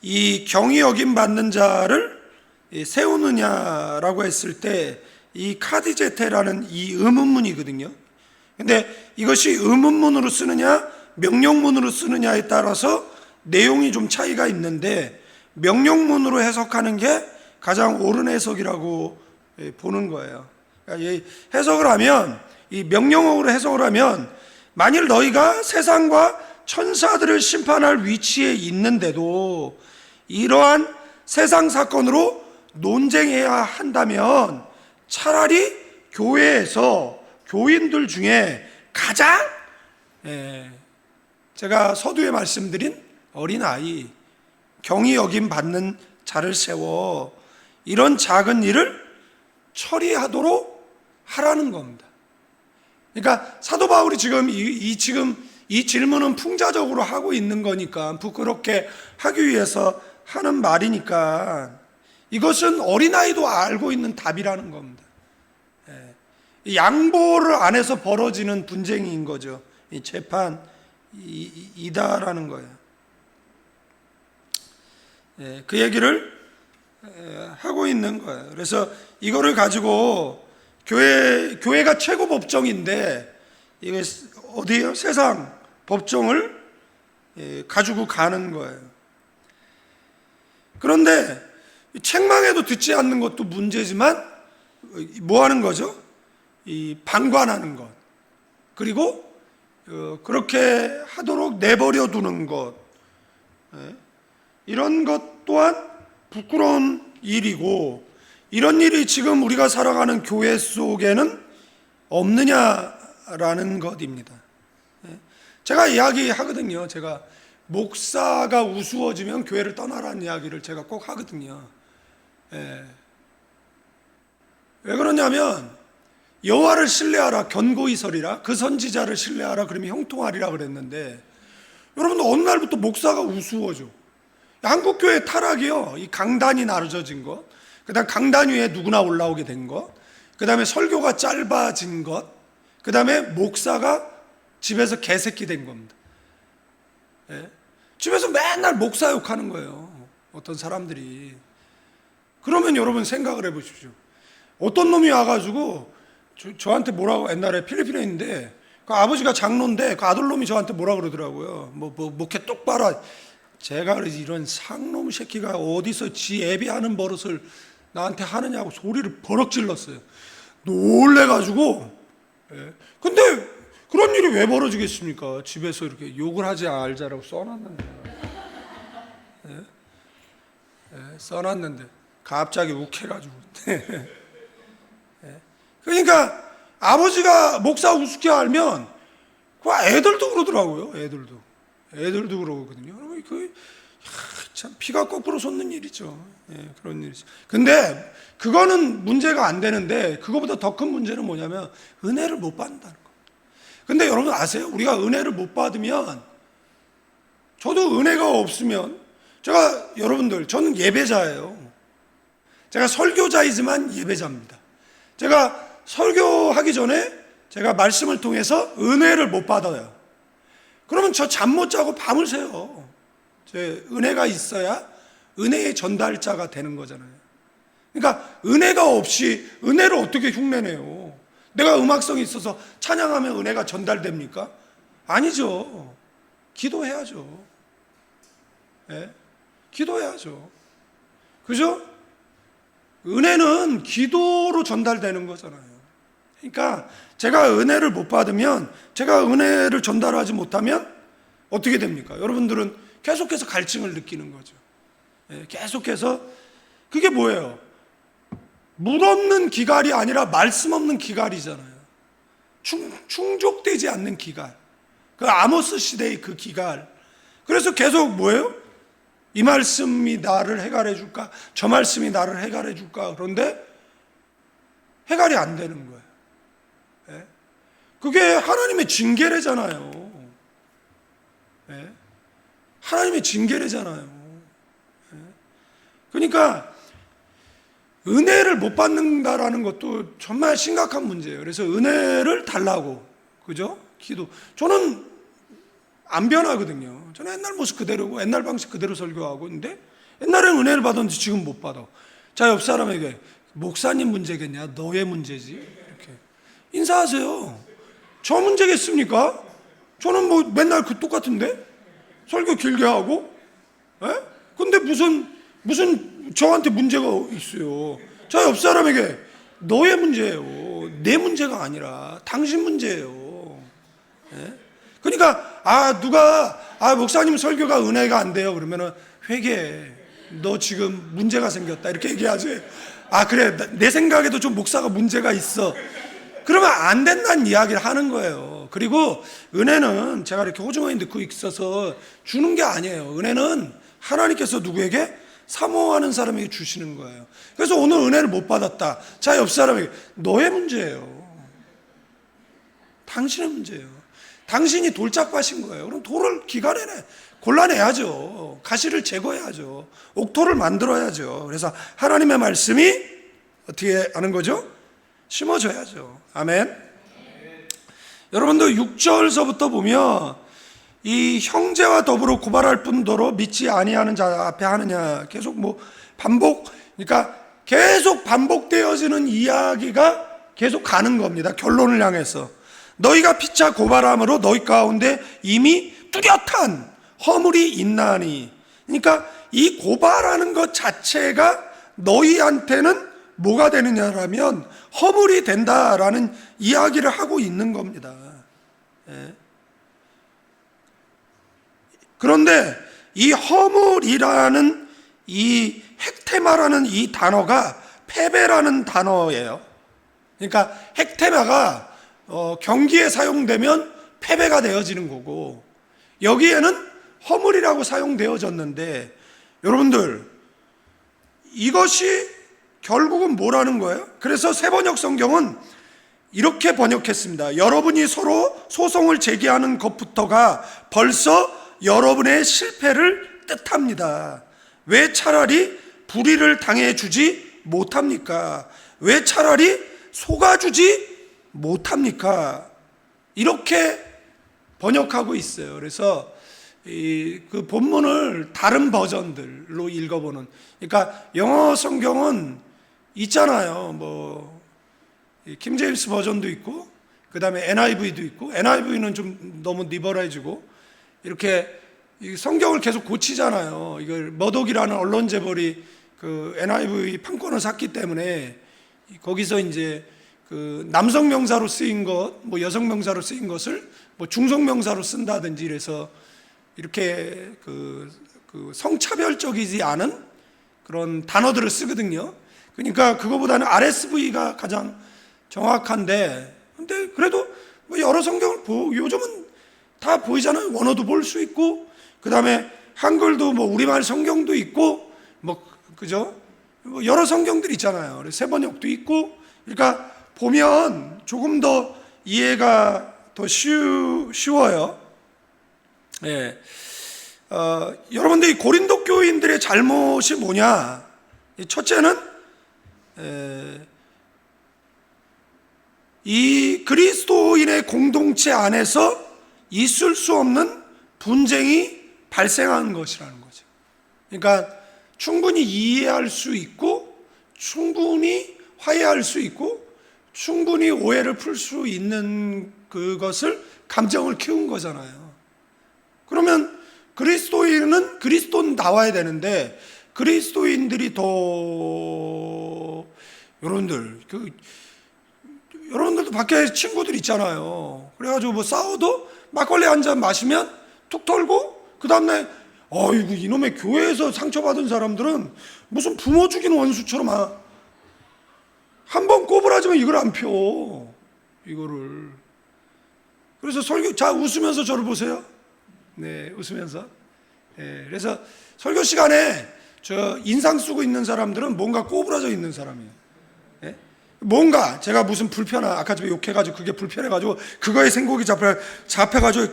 이 경히 여김 받는 자를 세우느냐라고 했을 때 이 카디제테라는 이 의문문이거든요. 근데 이것이 의문문으로 쓰느냐 명령문으로 쓰느냐에 따라서 내용이 좀 차이가 있는데 명령문으로 해석하는 게 가장 옳은 해석이라고 보는 거예요. 그러니까 해석을 하면 이 명령어로 해석을 하면 만일 너희가 세상과 천사들을 심판할 위치에 있는데도 이러한 세상 사건으로 논쟁해야 한다면 차라리 교회에서 교인들 중에 가장 제가 서두에 말씀드린 어린아이 경히 여김 받는 자를 세워 이런 작은 일을 처리하도록 하라는 겁니다. 그러니까 사도 바울이 지금 이 질문은 풍자적으로 하고 있는 거니까 부끄럽게 하기 위해서 하는 말이니까 이것은 어린아이도 알고 있는 답이라는 겁니다. 양보를 안 해서 벌어지는 분쟁인 거죠. 이 재판이다라는 거예요. 그 얘기를 하고 있는 거예요. 그래서 이거를 가지고 교회가 최고 법정인데 이게 어디예요? 세상 법정을 가지고 가는 거예요. 그런데 책망해도 듣지 않는 것도 문제지만 뭐 하는 거죠? 이 방관하는 것, 그리고 그렇게 하도록 내버려 두는 것, 이런 것 또한 부끄러운 일이고, 이런 일이 지금 우리가 살아가는 교회 속에는 없느냐라는 것입니다. 제가 이야기하거든요. 제가 목사가 우스워지면 교회를 떠나라는 이야기를 제가 꼭 하거든요. 왜 그러냐면 여호와를 신뢰하라, 견고히 서리라, 그 선지자를 신뢰하라, 그러면 형통하리라 그랬는데, 여러분들 어느 날부터 목사가 우스워져. 한국교회 타락이요, 이 강단이 나눠진 것, 그 다음 강단 위에 누구나 올라오게 된 것, 그 다음에 설교가 짧아진 것, 그 다음에 목사가 집에서 개새끼 된 겁니다. 집에서 맨날 목사 욕하는 거예요, 어떤 사람들이. 그러면 여러분 생각을 해보십시오. 어떤 놈이 와가지고 저한테 뭐라고, 옛날에 필리핀에 있는데 그 아버지가 장로인데 그 아들놈이 저한테 뭐라 그러더라고요. 목회 똑바로. 제가 이런 상놈 새끼가 어디서 지 애비하는 버릇을 나한테 하느냐고 소리를 버럭 질렀어요. 놀래가지고. 근데 그런 일이 왜 벌어지겠습니까? 집에서 이렇게 욕을 하지 말자라고 써놨는데. 써놨는데 갑자기 욱해가지고. 그러니까 아버지가 목사 우습게 알면 그 애들도 그러더라고요. 애들도 그러거든요. 참 피가 거꾸로 솟는 일이죠. 그런 일이죠. 근데 그거는 문제가 안 되는데, 그거보다 더 큰 문제는 뭐냐면 은혜를 못 받는다는 거. 근데 여러분 아세요? 우리가 은혜를 못 받으면, 저도 은혜가 없으면, 여러분들, 저는 예배자예요. 제가 설교자이지만 예배자입니다. 제가 설교하기 전에 제가 말씀을 통해서 은혜를 못 받아요. 그러면 저 잠 못 자고 밤을 새요. 제 은혜가 있어야 은혜의 전달자가 되는 거잖아요. 그러니까 은혜가 없이 은혜를 어떻게 흉내내요? 내가 음악성이 있어서 찬양하면 은혜가 전달됩니까? 아니죠. 기도해야죠. 기도해야죠. 그죠? 은혜는 기도로 전달되는 거잖아요. 그러니까 제가 은혜를 못 받으면, 제가 은혜를 전달하지 못하면 어떻게 됩니까? 여러분들은 계속해서 갈증을 느끼는 거죠. 계속해서. 그게 뭐예요? 물 없는 기갈이 아니라 말씀 없는 기갈이잖아요. 충족되지 않는 기갈. 그 아모스 시대의 그 기갈. 그래서 계속 뭐예요? 이 말씀이 나를 해갈해 줄까? 저 말씀이 나를 해갈해 줄까? 그런데 해갈이 안 되는 거예요. 그게 하나님의 징계래잖아요. 하나님의 징계래잖아요. 그러니까 은혜를 못 받는다라는 것도 정말 심각한 문제예요. 그래서 은혜를 달라고, 그죠? 기도. 저는 안 변하거든요. 저는 옛날 모습 그대로고 옛날 방식 그대로 설교하고, 근데 옛날에는 은혜를 받았는데 지금 못 받아. 자, 옆 사람에게 목사님 문제겠냐? 너의 문제지. 이렇게 인사하세요. 저 문제겠습니까? 저는 뭐 맨날 그 똑같은데 설교 길게 하고, 근데 무슨 저한테 문제가 있어요. 자, 옆 사람에게 너의 문제예요. 내 문제가 아니라 당신 문제예요. 그러니까 누가 목사님 설교가 은혜가 안 돼요. 그러면은 회개해. 너 지금 문제가 생겼다. 이렇게 얘기하지. 그래, 내 생각에도 좀 목사가 문제가 있어. 그러면 안 된다는 이야기를 하는 거예요. 그리고 은혜는 제가 이렇게 호중하게 듣고 있어서 주는 게 아니에요. 은혜는 하나님께서 누구에게? 사모하는 사람에게 주시는 거예요. 그래서 오늘 은혜를 못 받았다. 자, 옆 사람에게 너의 문제예요. 당신의 문제예요. 당신이 돌짝밭인 거예요. 그럼 돌을 골라내야죠. 가시를 제거해야죠. 옥토를 만들어야죠. 그래서 하나님의 말씀이 어떻게 하는 거죠? 심어줘야죠. 아멘. 여러분들 6절서부터 보면 이 형제와 더불어 고발할 뿐더러 믿지 아니하는 자 앞에 하느냐, 계속 그러니까 계속 반복되어지는 이야기가 계속 가는 겁니다. 결론을 향해서 너희가 피차 고발함으로 너희 가운데 이미 뚜렷한 허물이 있나니, 그러니까 이 고발하는 것 자체가 너희한테는 뭐가 되느냐라면 허물이 된다라는 이야기를 하고 있는 겁니다. 그런데 이 허물이라는 이 헥테마라는 이 단어가 패배라는 단어예요. 그러니까 헥테마가 경기에 사용되면 패배가 되어지는 거고, 여기에는 허물이라고 사용되어졌는데, 여러분들 이것이 결국은 뭐라는 거예요? 그래서 세번역 성경은 이렇게 번역했습니다. 여러분이 서로 소송을 제기하는 것부터가 벌써 여러분의 실패를 뜻합니다. 왜 차라리 불의를 당해주지 못합니까? 왜 차라리 속아주지 못합니까? 이렇게 번역하고 있어요. 그래서 그 본문을 다른 버전들로 읽어보는, 그러니까 영어 성경은 있잖아요. 킹 제임스 버전도 있고, 그 다음에 NIV도 있고, NIV는 좀 너무 리버라이즈고, 이렇게 성경을 계속 고치잖아요. 이걸 머독이라는 언론 재벌이 그 NIV 판권을 샀기 때문에 거기서 이제 그 남성 명사로 쓰인 것, 여성 명사로 쓰인 것을 중성 명사로 쓴다든지, 이래서 이렇게 그 성차별적이지 않은 그런 단어들을 쓰거든요. 그러니까 그거보다는 RSV가 가장 정확한데, 근데 그래도 여러 성경을 요즘은 다 보이잖아요. 원어도 볼 수 있고, 그 다음에 한글도 우리말 성경도 있고, 그죠? 여러 성경들이 있잖아요. 그래서 세번역도 있고, 그러니까 보면 조금 더 이해가 더 쉬워요. 예. 여러분들 이 고린도 교인들의 잘못이 뭐냐? 첫째는 이 그리스도인의 공동체 안에서 있을 수 없는 분쟁이 발생하는 것이라는 거죠. 그러니까 충분히 이해할 수 있고, 충분히 화해할 수 있고, 충분히 오해를 풀 수 있는 그것을 감정을 키운 거잖아요. 그러면 그리스도인은 그리스도는 나와야 되는데, 그리스도인들이 더 여러분들도 밖에 친구들 있잖아요. 그래가지고 싸워도 막걸리 한 잔 마시면 툭 털고, 그 다음날 아이고 이놈의 교회에서 상처받은 사람들은 무슨 부모 죽인 원수처럼 한 번 꼬부라지면 이걸 안 펴, 이거를. 그래서 설교, 자 웃으면서 저를 보세요. 네, 웃으면서. 네, 그래서 설교 시간에 저 인상 쓰고 있는 사람들은 뭔가 꼬부라져 있는 사람이에요. 네? 뭔가 제가 무슨 아까 저 욕해가지고 그게 불편해가지고 그거에 생각이 잡혀가지고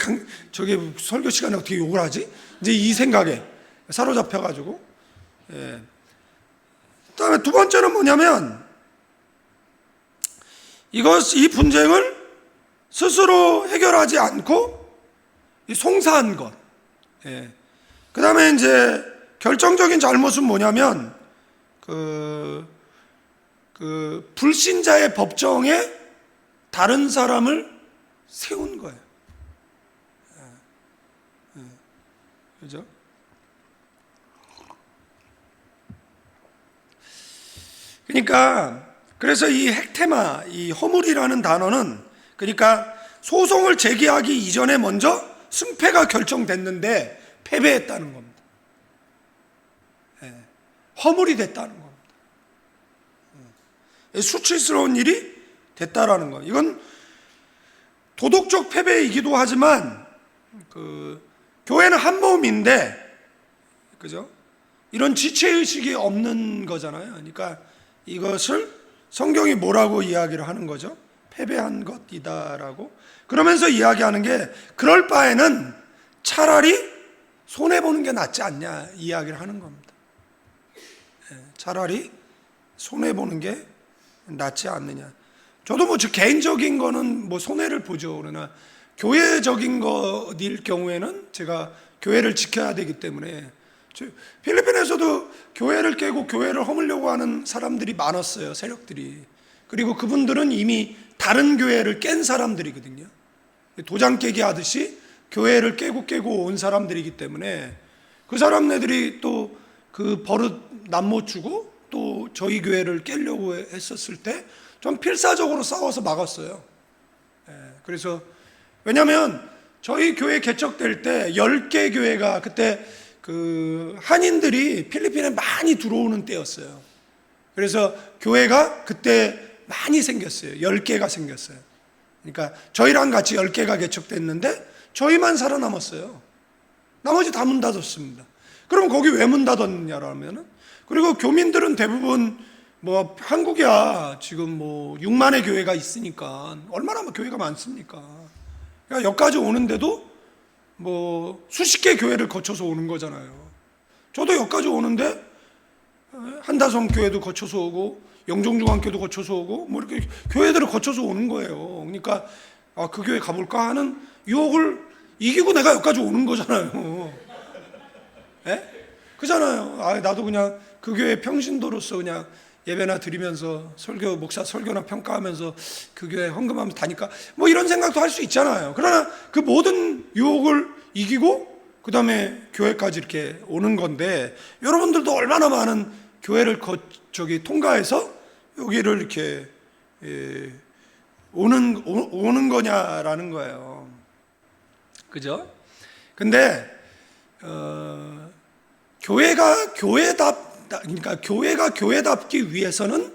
저기 설교 시간에 어떻게 욕을 하지? 이제 이 생각에 사로잡혀가지고. 예. 그다음에 두 번째는 뭐냐면, 이 분쟁을 스스로 해결하지 않고 송사한 것. 예. 그 다음에 이제 결정적인 잘못은 뭐냐면, 그 불신자의 법정에 다른 사람을 세운 거예요. 그죠? 그러니까 그래서 이 헥테마, 이 허물이라는 단어는, 그러니까 소송을 제기하기 이전에 먼저 승패가 결정됐는데 패배했다는 겁니다. 허물이 됐다는 겁니다. 수치스러운 일이 됐다라는 거. 이건 도덕적 패배이기도 하지만, 교회는 한 몸인데, 그죠? 이런 지체의식이 없는 거잖아요. 그러니까 이것을 성경이 뭐라고 이야기를 하는 거죠? 패배한 것이다라고. 그러면서 이야기하는 게, 그럴 바에는 차라리 손해보는 게 낫지 않냐 이야기를 하는 겁니다. 차라리 손해보는 게 낫지 않느냐. 저도 뭐 저 개인적인 거는 뭐 손해를 보죠. 그러나 교회적인 것일 경우에는 제가 교회를 지켜야 되기 때문에, 필리핀에서도 교회를 깨고 교회를 허물려고 하는 사람들이 많았어요, 세력들이. 그리고 그분들은 이미 다른 교회를 깬 사람들이거든요. 도장 깨기 하듯이 교회를 깨고 온 사람들이기 때문에 그 사람네들이 또 그 버릇 남 못 주고 또 저희 교회를 깨려고 했었을 때 좀 필사적으로 싸워서 막았어요. 그래서 왜냐하면 저희 교회 개척될 때 10개 교회가, 그때 그 한인들이 필리핀에 많이 들어오는 때였어요. 그래서 교회가 그때 많이 생겼어요. 10개가 생겼어요. 그러니까 저희랑 같이 10개가 개척됐는데 저희만 살아남았어요. 나머지 다 문 닫았습니다. 그럼 거기 왜 문 닫았냐라면은, 그리고 교민들은 대부분 뭐 한국이야 지금 뭐 6만의 교회가 있으니까 얼마나 교회가 많습니까? 그러니까 여기까지 오는데도 뭐 수십 개 교회를 거쳐서 오는 거잖아요. 저도 여기까지 오는데 한다성 교회도 거쳐서 오고 영종중앙교도 거쳐서 오고 뭐 이렇게 교회들을 거쳐서 오는 거예요. 그러니까 그 교회 가볼까 하는 유혹을 이기고 내가 여기까지 오는 거잖아요. 그잖아요. 나도 그냥 그 교회 평신도로서 그냥 예배나 드리면서 목사 설교나 평가하면서 그 교회 헌금하면서 다니까 뭐 이런 생각도 할 수 있잖아요. 그러나 그 모든 유혹을 이기고 그 다음에 교회까지 이렇게 오는 건데, 여러분들도 얼마나 많은 교회를 통과해서 여기를 이렇게 오는 거냐라는 거예요. 그죠? 근데 교회가 교회답기 위해서는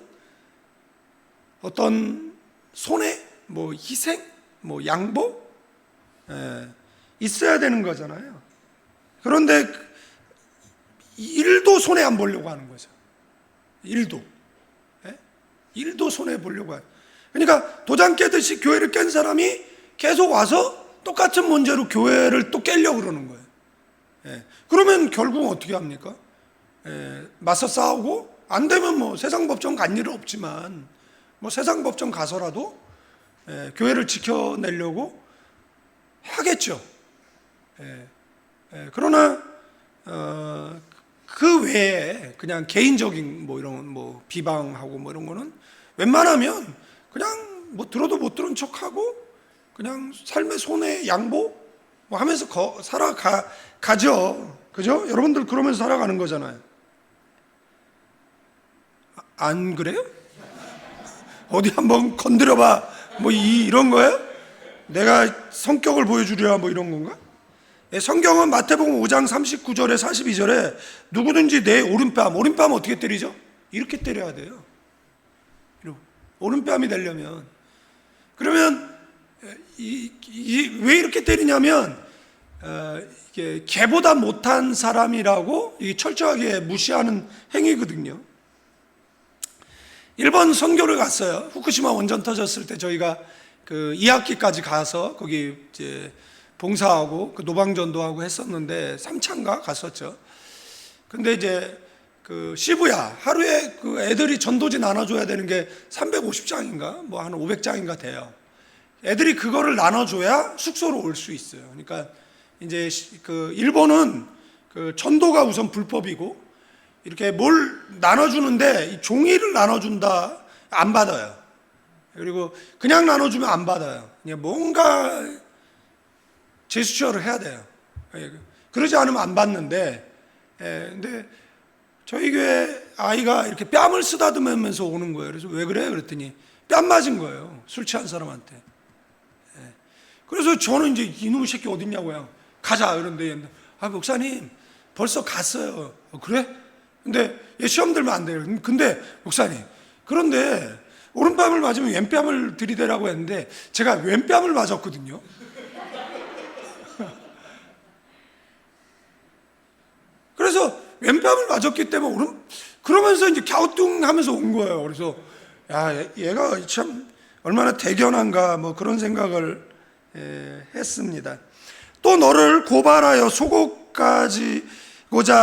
어떤 손해, 뭐 희생, 뭐 양보 있어야 되는 거잖아요. 그런데 일도 손해 안 보려고 하는 거죠. 일도 손해 보려고 하는. 그러니까 도장 깨듯이 교회를 깬 사람이 계속 와서 똑같은 문제로 교회를 또 깨려고 그러는 거예요. 그러면 결국 어떻게 합니까? 맞서 싸우고, 안 되면 뭐 세상 법정 간 일은 없지만 뭐 세상 법정 가서라도 교회를 지켜내려고 하겠죠. 그러나 그 외에 그냥 개인적인 뭐 이런 뭐 비방하고 뭐 이런 거는 웬만하면 그냥 뭐 들어도 못 들은 척하고 그냥 삶의 손해 양보 뭐 하면서 살아가죠. 그죠? 여러분들 그러면서 살아가는 거잖아요. 안 그래요? 어디 한번 건드려봐. 뭐 이런 거예요? 내가 성격을 보여주랴 뭐 이런 건가? 성경은 마태복음 5장 39절에 42절에 누구든지 내 오른뺨 어떻게 때리죠? 이렇게 때려야 돼요. 오른뺨이 되려면. 그러면 왜 이렇게 때리냐면 이게 걔보다 못한 사람이라고 철저하게 무시하는 행위거든요. 일본 선교를 갔어요. 후쿠시마 원전 터졌을 때 저희가 그 2학기까지 가서 거기 이제 봉사하고 그 노방전도 하고 했었는데 3차인가 갔었죠. 근데 이제 그 시부야 하루에 그 애들이 전도지 나눠줘야 되는 게 350장인가 뭐 한 500장인가 돼요. 애들이 그거를 나눠줘야 숙소로 올 수 있어요. 그러니까 이제 그 일본은 그 전도가 우선 불법이고 이렇게 뭘 나눠주는데 종이를 나눠준다 안 받아요. 그리고 그냥 나눠주면 안 받아요. 그냥 뭔가 제스처를 해야 돼요. 그러지 않으면 안 받는데, 근데 저희 교회 아이가 이렇게 뺨을 쓰다듬으면서 오는 거예요. 그래서 왜 그래? 그랬더니 뺨 맞은 거예요. 술 취한 사람한테. 그래서 저는 이제 이놈의 새끼 어딨냐고요. 가자. 그런데 목사님 벌써 갔어요. 그래? 근데 시험 들면 안 돼요. 근데 목사님 그런데 오른뺨을 맞으면 왼뺨을 들이대라고 했는데 제가 왼뺨을 맞았거든요. 그래서 왼뺨을 맞았기 때문에 그러면서 이제 갸우뚱하면서 온 거예요. 그래서 얘가 참 얼마나 대견한가 뭐 그런 생각을 했습니다. 또 너를 고발하여 소곡까지고자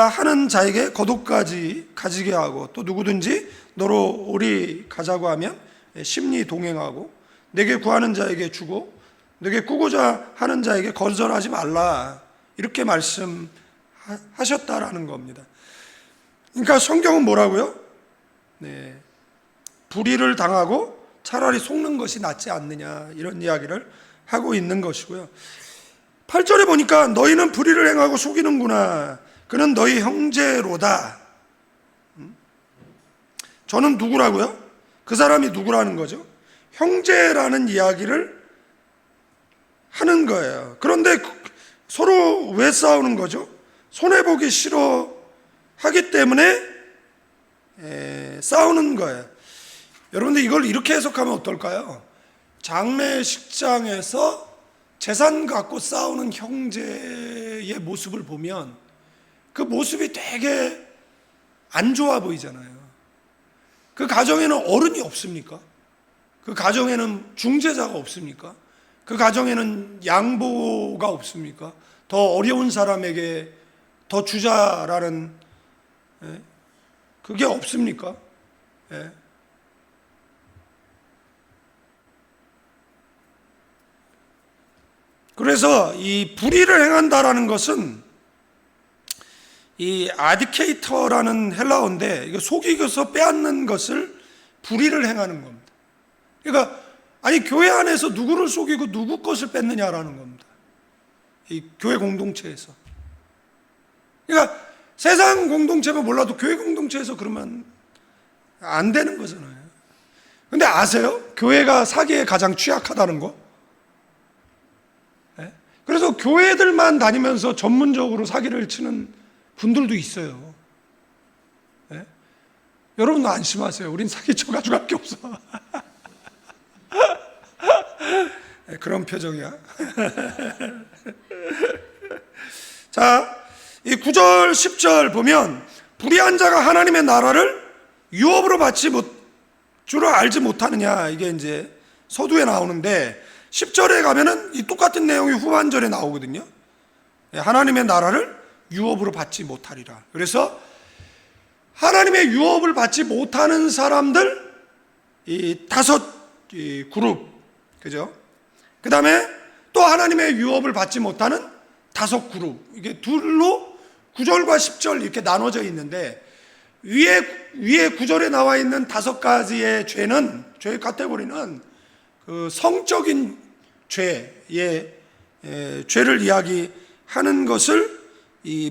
하는 자에게 거독까지 가지게 하고 또 누구든지 너로 오리 가자고 하면 심리 동행하고 내게 구하는 자에게 주고 내게 꾸고자 하는 자에게 거절하지 말라, 이렇게 말씀하셨다라는 겁니다. 그러니까 성경은 뭐라고요? 불의를 당하고 차라리 속는 것이 낫지 않느냐, 이런 이야기를 하고 있는 것이고요. 8절에 보니까 너희는 불의를 행하고 속이는구나. 그는 너희 형제로다. 저는 누구라고요? 그 사람이 누구라는 거죠? 형제라는 이야기를 하는 거예요. 그런데 서로 왜 싸우는 거죠? 손해보기 싫어하기 때문에 싸우는 거예요. 여러분들 이걸 이렇게 해석하면 어떨까요? 장례식장에서 재산 갖고 싸우는 형제의 모습을 보면 그 모습이 되게 안 좋아 보이잖아요. 그 가정에는 어른이 없습니까? 그 가정에는 중재자가 없습니까? 그 가정에는 양보가 없습니까? 더 어려운 사람에게 더 주자라는, 그게 없습니까? 그래서 이 불의를 행한다라는 것은 이 아디케이터라는 헬라어인데, 이거 속이고서 빼앗는 것을 불의를 행하는 겁니다. 그러니까 아니 교회 안에서 누구를 속이고 누구 것을 뺏느냐라는 겁니다. 이 교회 공동체에서. 그러니까 세상 공동체면 몰라도 교회 공동체에서 그러면 안 되는 거잖아요. 근데 아세요? 교회가 사기에 가장 취약하다는 거? 그래서 교회들만 다니면서 전문적으로 사기를 치는 분들도 있어요. 여러분도 안심하세요. 우린 사기 쳐가지고 할 게 없어. 그런 표정이야. 자, 이 9절 10절 보면 불의한 자가 하나님의 나라를 유업으로 받지 줄을 알지 못하느냐, 이게 이제 서두에 나오는데 10절에 가면은 이 똑같은 내용이 후반절에 나오거든요. 하나님의 나라를 유업으로 받지 못하리라. 그래서 하나님의 유업을 받지 못하는 사람들 이 5 그룹, 그죠? 그 다음에 또 하나님의 유업을 받지 못하는 5 그룹, 이게 둘로 9절과 10절 이렇게 나눠져 있는데, 위에 9절에 나와 있는 5가지의 죄의 카테고리는 그 성적인 죄의 죄를 이야기하는 것을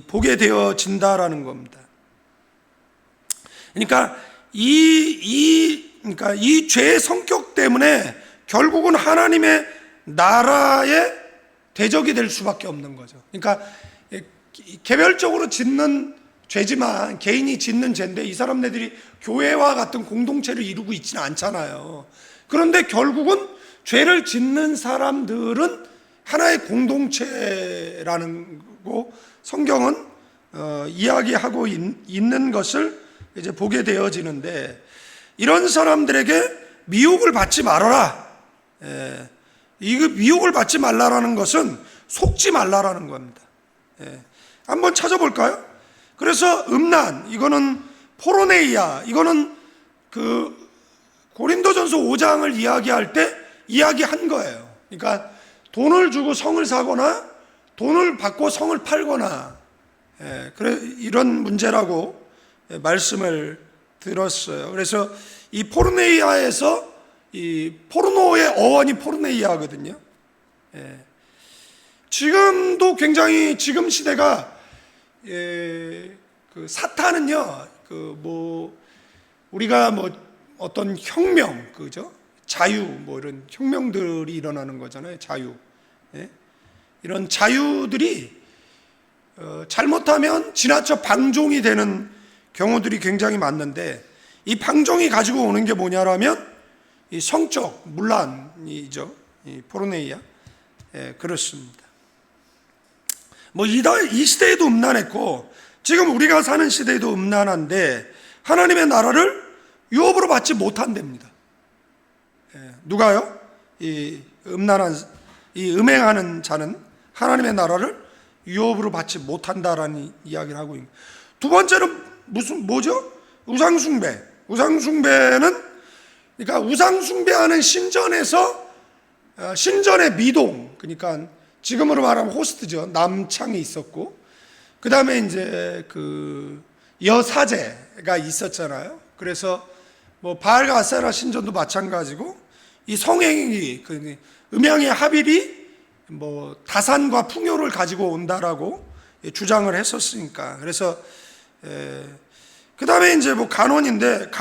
보게 되어진다라는 겁니다. 그러니까 이 죄의 성격 때문에 결국은 하나님의 나라의 대적이 될 수밖에 없는 거죠. 그러니까 개별적으로 짓는 죄지만, 개인이 짓는 죄인데 이 사람네들이 교회와 같은 공동체를 이루고 있지는 않잖아요. 그런데 결국은 죄를 짓는 사람들은 하나의 공동체라는 거 성경은 이야기하고 있는 것을 이제 보게 되어지는데, 이런 사람들에게 미혹을 받지 말아라. 이 미혹을 받지 말라라는 것은 속지 말라라는 겁니다. 한번 찾아볼까요? 그래서 음란, 이거는 포르네이아, 이거는 그 고린도전서 5장을 이야기할 때 이야기한 거예요. 그러니까 돈을 주고 성을 사거나 돈을 받고 성을 팔거나, 그래 이런 문제라고 말씀을 들었어요. 그래서 이 포르네이아에서 이 포르노의 어원이 포르네이아거든요. 지금도 굉장히, 지금 시대가 그 사탄은요, 우리가 어떤 혁명, 그죠? 자유, 이런 혁명들이 일어나는 거잖아요. 자유. 이런 자유들이 잘못하면 지나쳐 방종이 되는 경우들이 굉장히 많는데, 이 방종이 가지고 오는 게 뭐냐라면 이 성적 문란이죠. 이 포르네이아. 그렇습니다. 이 시대에도 음란했고 지금 우리가 사는 시대에도 음란한데 하나님의 나라를 유업으로 받지 못한답니다. 누가요? 이 음행하는 자는 하나님의 나라를 유업으로 받지 못한다라는 이야기를 하고 있는. 두 번째는 뭐죠? 우상숭배. 우상숭배는 그러니까 우상 숭배하는 신전에서 신전의 미동, 그러니까 지금으로 말하면 호스트죠. 남창이 있었고, 그 다음에 이제 그 여사제가 있었잖아요. 그래서 뭐 바알과 아세라 신전도 마찬가지고, 이 성행이 그 음양의 하빌이 뭐 다산과 풍요를 가지고 온다라고 주장을 했었으니까. 그래서 그 다음에 이제 뭐 간음인데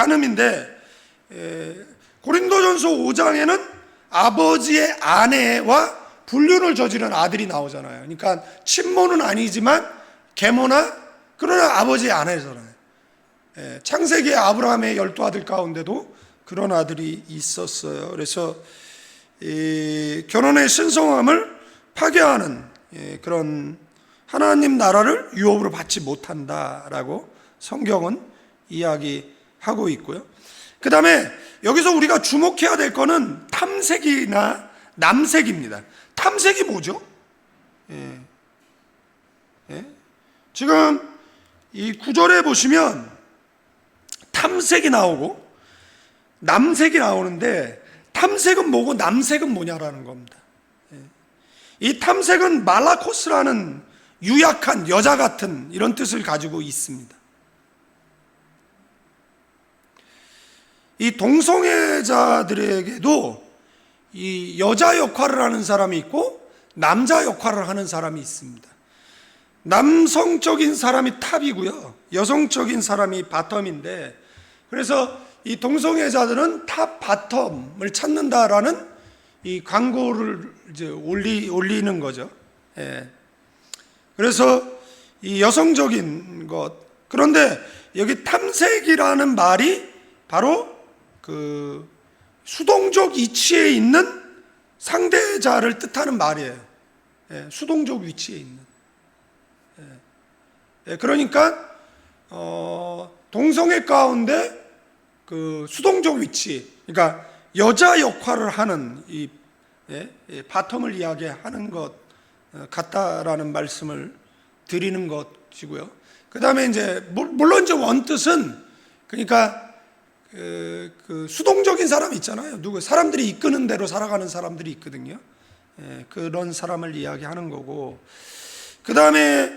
고린도전서 5장에는 아버지의 아내와 불륜을 저지른 아들이 나오잖아요. 그러니까 친모는 아니지만 계모나 그러나 아버지의 아내잖아요. 창세기의 아브라함의 12아들 가운데도 그런 아들이 있었어요. 그래서 이 결혼의 신성함을 파괴하는 그런 하나님 나라를 유업으로 받지 못한다라고 성경은 이야기하고 있고요. 그 다음에 여기서 우리가 주목해야 될 거는 탐색이나 남색입니다. 탐색이 뭐죠? 지금 이 구절에 보시면 탐색이 나오고 남색이 나오는데, 탐색은 뭐고 남색은 뭐냐라는 겁니다. 이 탐색은 말라코스라는 유약한 여자 같은 이런 뜻을 가지고 있습니다. 이 동성애자들에게도 이 여자 역할을 하는 사람이 있고 남자 역할을 하는 사람이 있습니다. 남성적인 사람이 탑이고요, 여성적인 사람이 바텀인데, 그래서 이 동성애자들은 탑 바텀을 찾는다라는 이 광고를 이제 올리는 거죠. 그래서 이 여성적인 것, 그런데 여기 탐색이라는 말이 바로 그 수동적 위치에 있는 상대자를 뜻하는 말이에요. 수동적 위치에 있는. 그러니까 동성애 가운데 그 수동적 위치, 그러니까 여자 역할을 하는 이 바텀을 이야기하는 것 같다라는 말씀을 드리는 것이고요. 그 다음에 이제 물론 이제 원뜻은 그러니까 그 수동적인 사람 있잖아요. 사람들이 이끄는 대로 살아가는 사람들이 있거든요. 그런 사람을 이야기하는 거고, 그 다음에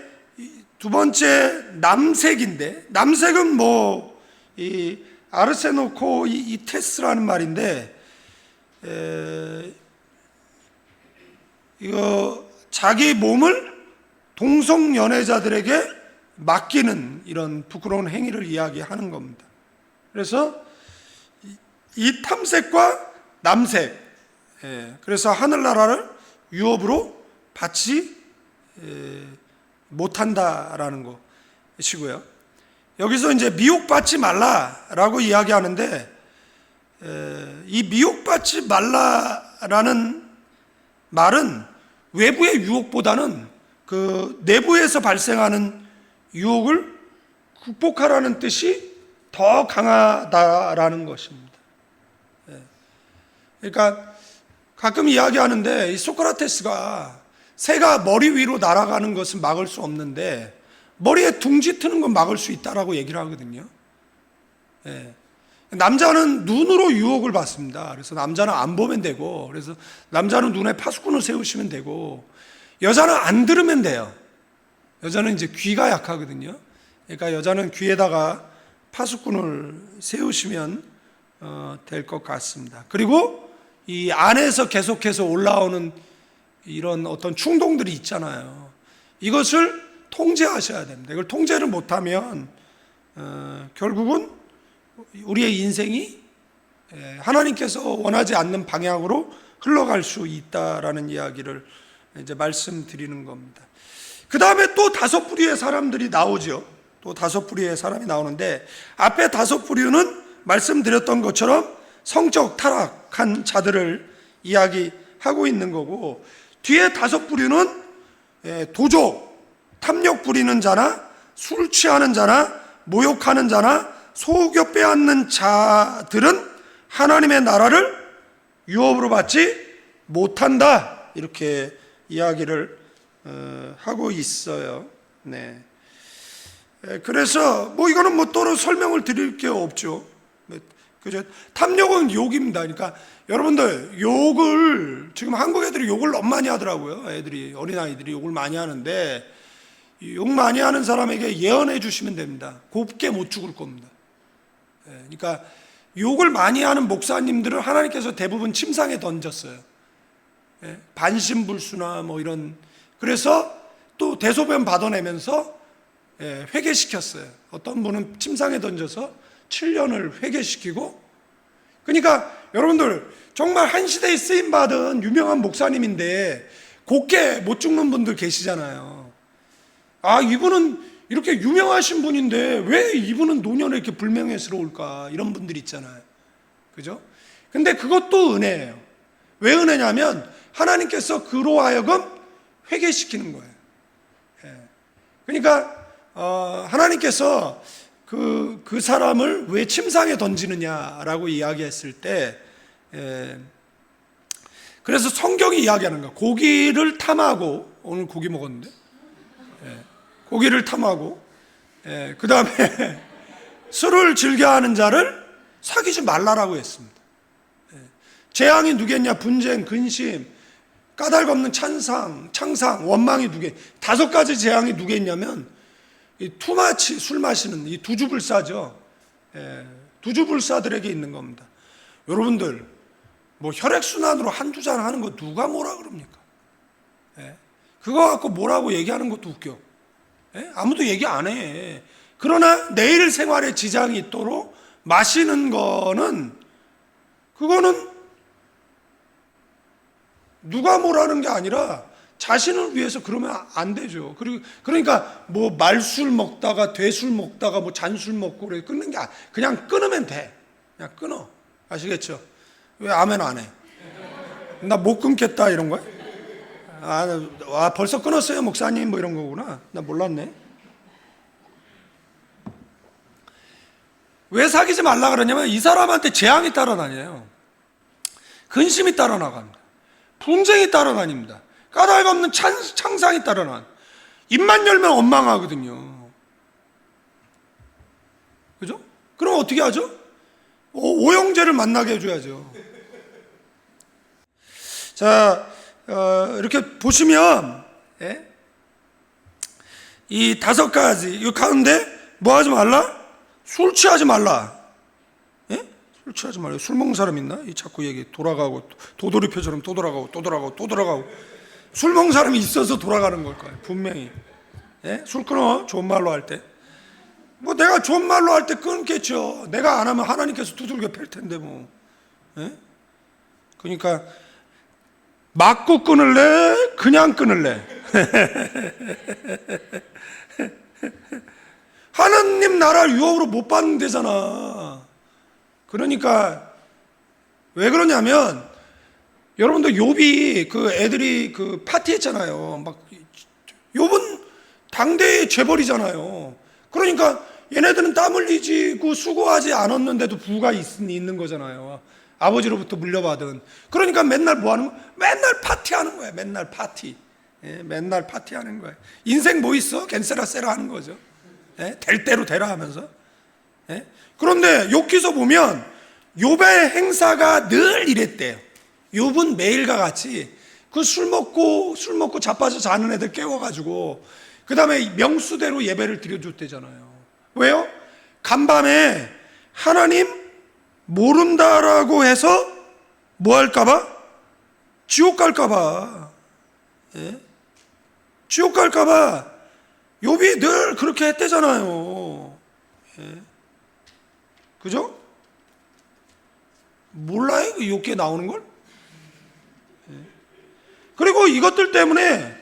두 번째 남색인데, 남색은 뭐 이 아르세노코 이테스라는 말인데, 이거 자기 몸을 동성 연애자들에게 맡기는 이런 부끄러운 행위를 이야기하는 겁니다. 그래서 이 탐색과 남색, 그래서 하늘나라를 유업으로 받지 못한다라는 것이고요. 여기서 이제 미혹받지 말라라고 이야기하는데, 이 미혹받지 말라라는 말은 외부의 유혹보다는 그 내부에서 발생하는 유혹을 극복하라는 뜻이 더 강하다라는 것입니다. 그러니까 가끔 이야기하는데, 이 소크라테스가 새가 머리 위로 날아가는 것은 막을 수 없는데 머리에 둥지 트는 건 막을 수 있다라고 얘기를 하거든요. 남자는 눈으로 유혹을 받습니다. 그래서 남자는 안 보면 되고, 그래서 남자는 눈에 파수꾼을 세우시면 되고, 여자는 안 들으면 돼요. 여자는 이제 귀가 약하거든요. 그러니까 여자는 귀에다가 파수꾼을 세우시면 될 것 같습니다. 그리고 이 안에서 계속해서 올라오는 이런 어떤 충동들이 있잖아요. 이것을 통제하셔야 됩니다. 이걸 통제를 못하면 결국은 우리의 인생이 하나님께서 원하지 않는 방향으로 흘러갈 수 있다라는 이야기를 이제 말씀드리는 겁니다. 그 다음에 또 5부류의 사람들이 나오죠. 또 5부류의 사람이 나오는데, 앞에 5부류는 말씀드렸던 것처럼 성적 타락한 자들을 이야기하고 있는 거고, 뒤에 5부류는 도적, 탐욕 부리는 자나 술 취하는 자나 모욕하는 자나 속여 빼앗는 자들은 하나님의 나라를 유업으로 받지 못한다, 이렇게 이야기를 하고 있어요. 그래서 뭐 이거는 뭐 또는 설명을 드릴 게 없죠. 그죠? 탐욕은 욕입니다. 그러니까 여러분들 욕을 지금 한국 애들이 욕을 너무 많이 하더라고요. 애들이 어린아이들이 욕을 많이 하는데 욕 많이 하는 사람에게 예언해 주시면 됩니다. 곱게 못 죽을 겁니다. 그러니까 욕을 많이 하는 목사님들은 하나님께서 대부분 침상에 던졌어요. 반신불수나 뭐 이런, 그래서 또 대소변 받아내면서 회개시켰어요. 어떤 분은 침상에 던져서 7년을 회개시키고. 그러니까 여러분들 정말 한 시대에 쓰임받은 유명한 목사님인데 곱게 못 죽는 분들 계시잖아요. 아, 이분은 이렇게 유명하신 분인데 왜 이분은 노년에 이렇게 불명예스러울까, 이런 분들 있잖아요. 그죠? 근데 그것도 은혜예요. 왜 은혜냐면 하나님께서 그로 하여금 회개시키는 거예요. 그러니까 하나님께서 그 사람을 왜 침상에 던지느냐라고 이야기했을 때, 그래서 성경이 이야기하는 거야. 고기를 탐하고, 오늘 고기 먹었는데, 고기를 탐하고, 그 다음에 술을 즐겨하는 자를 사귀지 말라라고 했습니다. 재앙이 누겠냐? 분쟁, 근심, 까닭 없는 창상, 원망이 누게, 5가지 재앙이 누겠냐면 이 투마치, 술 마시는 이 두주불사죠. 두주불사들에게 있는 겁니다. 여러분들 뭐 혈액순환으로 한두 잔 하는 거 누가 뭐라 그럽니까? 그거 갖고 뭐라고 얘기하는 것도 웃겨. 아무도 얘기 안 해. 그러나 내일 생활에 지장이 있도록 마시는 거는, 그거는 누가 뭐라는 게 아니라 자신을 위해서 그러면 안 되죠. 그러니까 뭐 말술 먹다가 돼술 먹다가 뭐 잔술 먹고 그래 끊는 게 그냥 끊으면 돼. 그냥 끊어. 아시겠죠? 왜 아멘 안 해? 나 못 끊겠다 이런 거야? 벌써 끊었어요 목사님 뭐 이런 거구나. 나 몰랐네. 왜 사귀지 말라 그러냐면 이 사람한테 재앙이 따라다녀요. 근심이 따라나갑니다. 분쟁이 따라다닙니다. 까닭 없는 창상이 따라나. 입만 열면 원망하거든요. 그죠? 그럼 어떻게 하죠? 오형제를 만나게 해줘야죠. 자, 이렇게 보시면 이 5가지, 이 가운데 뭐 하지 말라? 술 취하지 말라. 술 취하지 말아요. 술 먹는 사람 있나? 이 자꾸 얘기 돌아가고 도돌이표처럼 또 돌아가고 술 먹는 사람이 있어서 돌아가는 걸 거예요. 분명히. 술 끊어. 좋은 말로 할 때. 뭐 내가 좋은 말로 할 때 끊겠죠. 내가 안 하면 하나님께서 두들겨 팰 텐데 뭐. 그러니까 맞고 끊을래? 그냥 끊을래? 하나님 나라를 유업으로 못 받는 데잖아. 그러니까 왜 그러냐면 여러분들 욥이 그 애들이 그 파티했잖아요. 막 욥은 당대의 재벌이잖아요. 그러니까 얘네들은 땀 흘리고 수고하지 않았는데도 부가 있는 거잖아요. 아버지로부터 물려받은. 그러니까 맨날 뭐 하는 거야? 맨날 파티하는 거야. 맨날 파티. 맨날 파티하는 거야. 인생 뭐 있어? 겐세라세라 하는 거죠. 될 대로 되라 하면서. 그런데 욥기서 보면 욥의 행사가 늘 이랬대요. 욥은 매일과 같이 그 술 먹고 자빠져 자는 애들 깨워가지고 그 다음에 명수대로 예배를 드려줬대잖아요. 왜요? 간밤에 하나님 모른다라고 해서 뭐 할까봐? 지옥 갈까봐. 지옥 갈까봐 욥이 늘 그렇게 했대잖아요. 그죠? 몰라요? 그 욥기에 나오는 걸? 그리고 이것들 때문에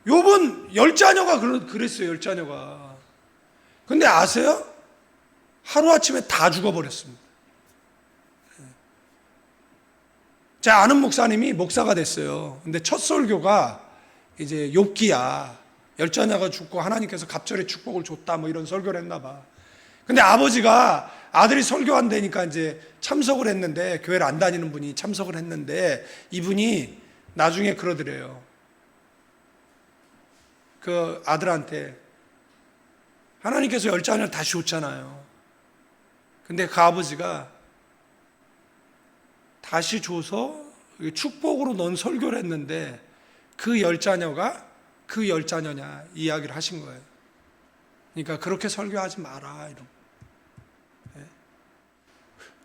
욥은 10자녀가 그랬어요. 10자녀가. 근데 아세요? 하루아침에 다 죽어버렸습니다. 제 아는 목사님이 목사가 됐어요. 근데 첫 설교가 이제 욥기야. 10자녀가 죽고 하나님께서 갑절의 축복을 줬다 뭐 이런 설교를 했나 봐. 근데 아버지가 아들이 설교한다니까 이제 참석을 했는데, 교회를 안 다니는 분이 참석을 했는데 이분이 나중에 그러더래요. 그 아들한테 하나님께서 10자녀를 다시 줬잖아요. 근데 그 아버지가 다시 줘서 축복으로 넌 설교를 했는데 그 열 자녀가 그 열 자녀냐 이야기를 하신 거예요. 그러니까 그렇게 설교하지 마라 이런.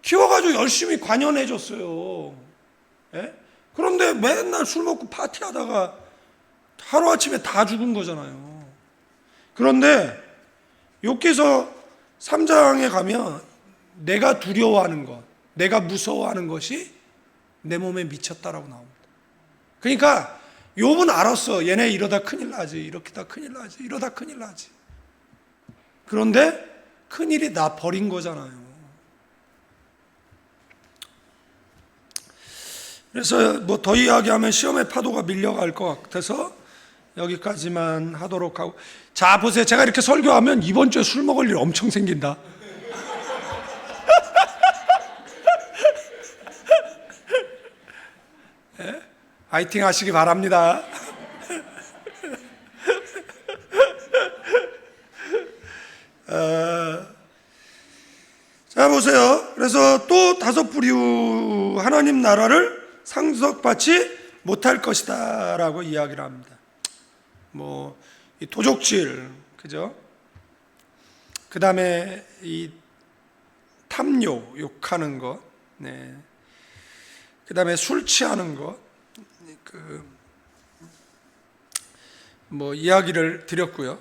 키워가지고 열심히 관연해 줬어요. 그런데 맨날 술 먹고 파티하다가 하루아침에 다 죽은 거잖아요. 그런데 욥기서 3장에 가면 내가 두려워하는 것, 내가 무서워하는 것이 내 몸에 미쳤다라고 나옵니다. 그러니까 욥은 알았어. 얘네 이러다 큰일 나지, 이렇게다 큰일 나지, 이러다 큰일 나지. 그런데 큰일이 나 버린 거잖아요. 그래서 뭐 더 이야기하면 시험의 파도가 밀려갈 것 같아서 여기까지만 하도록 하고. 자, 보세요. 제가 이렇게 설교하면 이번 주에 술 먹을 일 엄청 생긴다. 화이팅 하시기 바랍니다. 자, 보세요. 그래서 또 다섯 부류 하나님 나라를 상속받지 못할 것이다 라고 이야기를 합니다. 뭐 이 도적질, 그죠? 그 다음에 이 탐욕, 욕하는 것, 네. 그 다음에 술 취하는 것, 뭐 이야기를 드렸고요.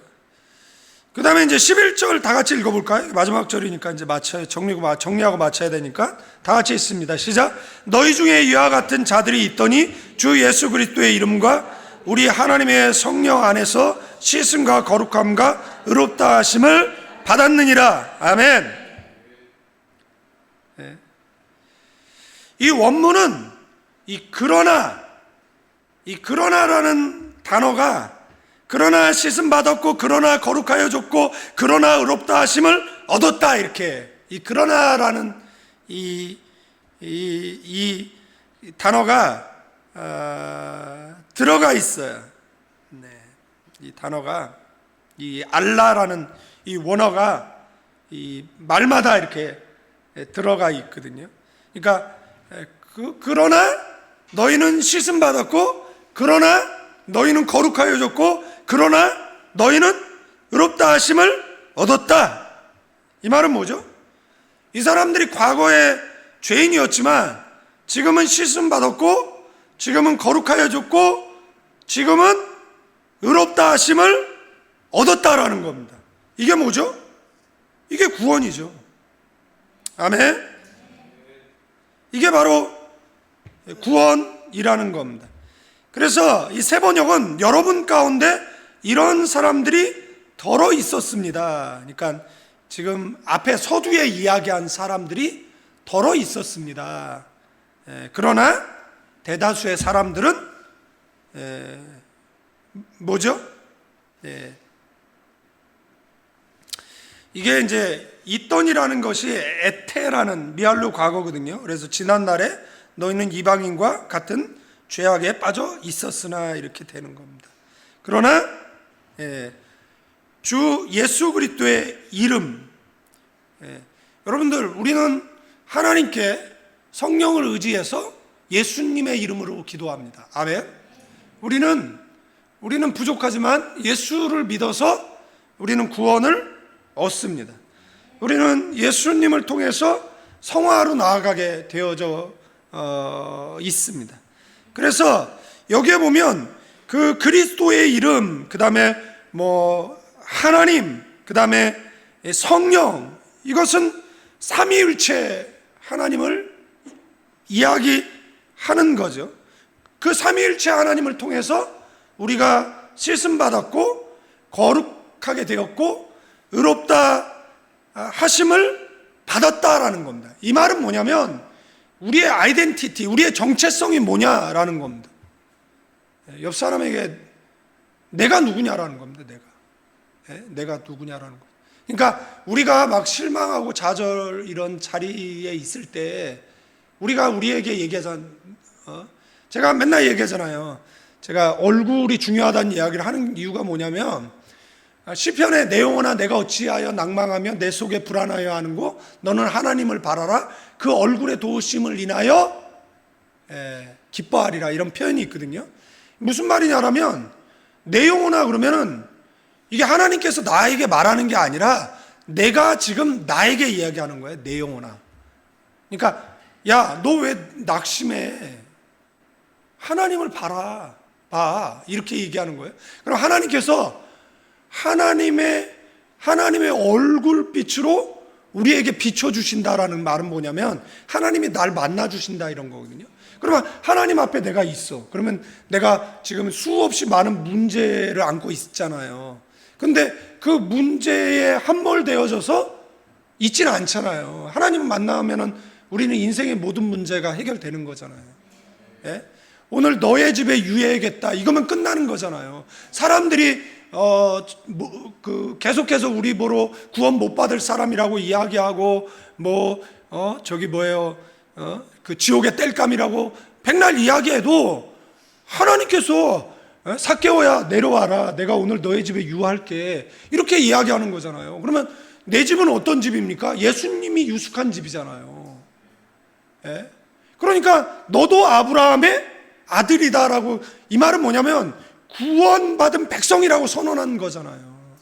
그 다음에 이제 11절 다 같이 읽어볼까요? 마지막 절이니까 이제 정리하고 마쳐야 되니까 다 같이 읽습니다. 시작. 너희 중에 이와 같은 자들이 있더니 주 예수 그리스도의 이름과 우리 하나님의 성령 안에서 씻음과 거룩함과 의롭다 하심을 받았느니라. 아멘. 네. 이 원문은 이 그러나라는 단어가 그러나 씻음 받았고 그러나 거룩하여 줬고 그러나 의롭다 하심을 얻었다, 이렇게 이 그러나라는 이 단어가 들어가 있어요. 네. 이 단어가 이 알라라는 이 원어가 이 말마다 이렇게 들어가 있거든요. 그러니까 그러나 너희는 씻음 받았고 그러나 너희는 거룩하여 줬고 그러나 너희는 의롭다 하심을 얻었다. 이 말은 뭐죠? 이 사람들이 과거에 죄인이었지만 지금은 씻음 받았고 지금은 거룩하여 줬고 지금은 의롭다 하심을 얻었다라는 겁니다. 이게 뭐죠? 이게 구원이죠. 아멘. 이게 바로 구원이라는 겁니다. 그래서 이 세 번역은 여러분 가운데 이런 사람들이 덜어 있었습니다. 그러니까 지금 앞에 서두에 이야기한 사람들이 덜어 있었습니다. 그러나 대다수의 사람들은 뭐죠? 이게 이제 있던이라는 것이 에테라는 미알로 과거거든요. 그래서 지난날에 너희는 이방인과 같은 죄악에 빠져 있었으나 이렇게 되는 겁니다. 그러나 주 예수 그리스도의 이름, 여러분들 우리는 하나님께 성령을 의지해서 예수님의 이름으로 기도합니다. 아멘. 우리는 부족하지만 예수를 믿어서 우리는 구원을 얻습니다. 우리는 예수님을 통해서 성화로 나아가게 되어져 있습니다. 그래서 여기에 보면 그 그리스도의 이름, 그 다음에 뭐 하나님, 그 다음에 성령, 이것은 삼위일체 하나님을 이야기하는 거죠. 그 삼위일체 하나님을 통해서 우리가 씻음 받았고 거룩하게 되었고 의롭다 하심을 받았다라는 겁니다. 이 말은 뭐냐면 우리의 아이덴티티, 우리의 정체성이 뭐냐라는 겁니다. 옆 사람에게 내가 누구냐라는 겁니다. 내가 누구냐라는 거. 그러니까 우리가 막 실망하고 좌절 이런 자리에 있을 때 우리가 우리에게 얘기하잖아요. 제가 맨날 얘기하잖아요. 제가 얼굴이 중요하다는 이야기를 하는 이유가 뭐냐면 시편의 내 영혼아 내가 어찌하여 낭망하며 내 속에 불안하여 하는고 너는 하나님을 바라라 그 얼굴의 도우심을 인하여 기뻐하리라 이런 표현이 있거든요. 무슨 말이냐라면 내 영혼아 그러면은 이게 하나님께서 나에게 말하는 게 아니라 내가 지금 나에게 이야기하는 거예요. 내 영혼아. 그러니까 야, 너 왜 낙심해? 하나님을 봐 이렇게 얘기하는 거예요. 그럼 하나님께서 하나님의 얼굴빛으로 우리에게 비춰주신다라는 말은 뭐냐면 하나님이 날 만나주신다 이런 거거든요. 그러면 하나님 앞에 내가 있어. 그러면 내가 지금 수없이 많은 문제를 안고 있잖아요. 근데 그 문제에 함몰되어져서 있지는 않잖아요. 하나님 만나면은 우리는 인생의 모든 문제가 해결되는 거잖아요. 예? 오늘 너의 집에 유해하겠다 이거면 끝나는 거잖아요. 사람들이 계속해서 우리 보러 구원 못 받을 사람이라고 이야기하고 그 지옥의 땔감이라고 백날 이야기해도 하나님께서 삭개오야 내려와라, 내가 오늘 너의 집에 유할게 이렇게 이야기하는 거잖아요. 그러면 내 집은 어떤 집입니까? 예수님이 유숙한 집이잖아요. 예? 그러니까 너도 아브라함의 아들이다라고, 이 말은 뭐냐면 구원받은 백성이라고 선언한 거잖아요.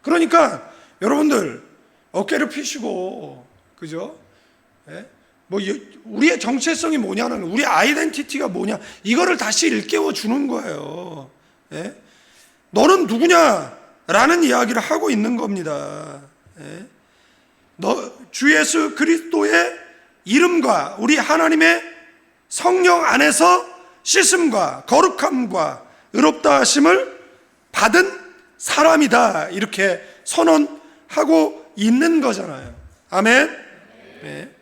그러니까 여러분들 어깨를 펴시고, 그죠? 예? 우리의 정체성이 뭐냐는, 우리 아이덴티티가 뭐냐, 이거를 다시 일깨워 주는 거예요. 예? 너는 누구냐라는 이야기를 하고 있는 겁니다. 예? 주 예수 그리스도의 이름과 우리 하나님의 성령 안에서 씻음과 거룩함과 의롭다 하심을 받은 사람이다 이렇게 선언하고 있는 거잖아요. 아멘. 네.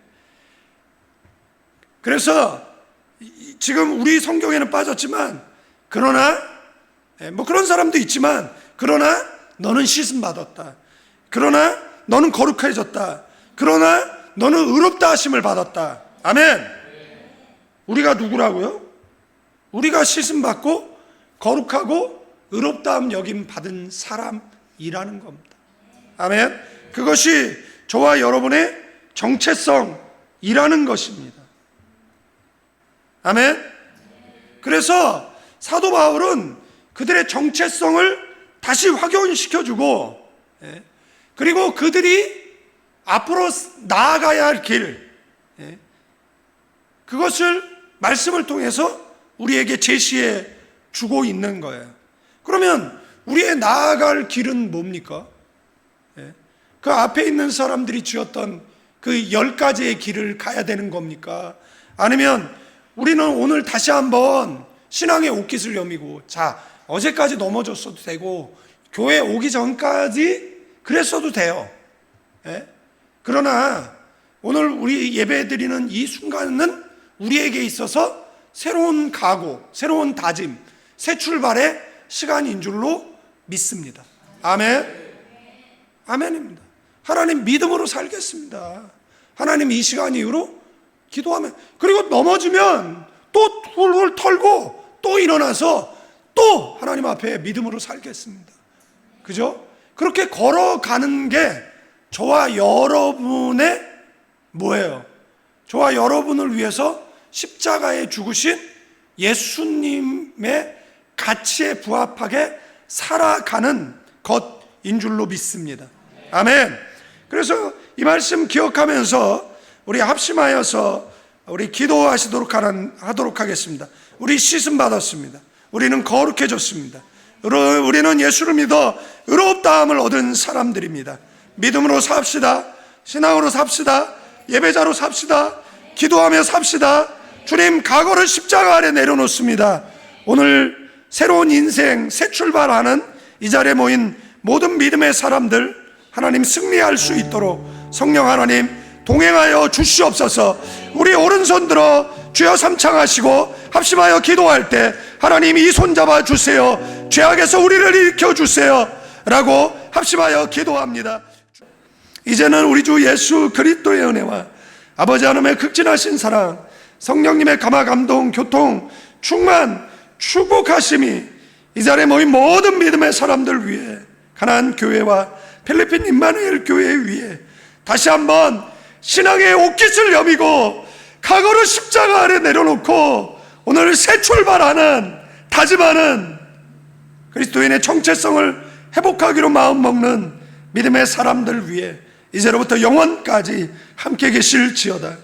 그래서 지금 우리 성경에는 빠졌지만, 그러나 그런 사람도 있지만, 그러나 너는 씻음 받았다, 그러나 너는 거룩해졌다, 그러나 너는 의롭다 하심을 받았다. 아멘. 우리가 누구라고요? 우리가 씻음 받고 거룩하고 의롭다함 여김 받은 사람이라는 겁니다. 아멘. 그것이 저와 여러분의 정체성이라는 것입니다. 아멘. 그래서 사도 바울은 그들의 정체성을 다시 확인시켜주고, 그리고 그들이 앞으로 나아가야 할 길, 그것을 말씀을 통해서 우리에게 제시해 주고 있는 거예요. 그러면 우리의 나아갈 길은 뭡니까? 그 앞에 있는 사람들이 지었던 그 10가지의 길을 가야 되는 겁니까? 아니면 우리는 오늘 다시 한번 신앙의 옷깃을 여미고, 자, 어제까지 넘어졌어도 되고 교회 오기 전까지 그랬어도 돼요. 그러나 오늘 우리 예배드리는 이 순간은 우리에게 있어서 새로운 각오, 새로운 다짐, 새 출발의 시간인 줄로 믿습니다. 아멘. 아멘입니다. 하나님 믿음으로 살겠습니다. 하나님 이 시간 이후로 기도하면, 그리고 넘어지면 또 훌훌 털고 또 일어나서 또 하나님 앞에 믿음으로 살겠습니다. 그죠? 그렇게 걸어가는 게 저와 여러분의 뭐예요? 저와 여러분을 위해서 십자가에 죽으신 예수님의 가치에 부합하게 살아가는 것인 줄로 믿습니다. 아멘. 그래서 이 말씀 기억하면서 우리 합심하여서 우리 기도하시도록 하도록 하겠습니다. 우리 씻음 받았습니다. 우리는 거룩해졌습니다. 우리는 예수를 믿어 의롭다함을 얻은 사람들입니다. 믿음으로 삽시다. 신앙으로 삽시다. 예배자로 삽시다. 기도하며 삽시다. 주님, 과거를 십자가 아래 내려놓습니다. 오늘 새로운 인생 새 출발하는 이 자리에 모인 모든 믿음의 사람들, 하나님 승리할 수 있도록 성령 하나님 동행하여 주시옵소서. 우리 오른손 들어 주여 삼창하시고 합심하여 기도할 때 하나님 이 손 잡아 주세요, 죄악에서 우리를 일으켜 주세요 라고 합심하여 기도합니다. 이제는 우리 주 예수 그리스도의 은혜와 아버지 하나님의 극진하신 사랑, 성령님의 감화 감동 교통 충만 축복하심이 이 자리에 모인 모든 믿음의 사람들 위해, 가나안 교회와 필리핀 임마누엘 교회 위에 다시 한번 신앙의 옷깃을 여미고 과거를 십자가 아래 내려놓고 오늘 새 출발하는, 다짐하는 그리스도인의 정체성을 회복하기로 마음먹는 믿음의 사람들 위해 이제로부터 영원까지 함께 계실지어다.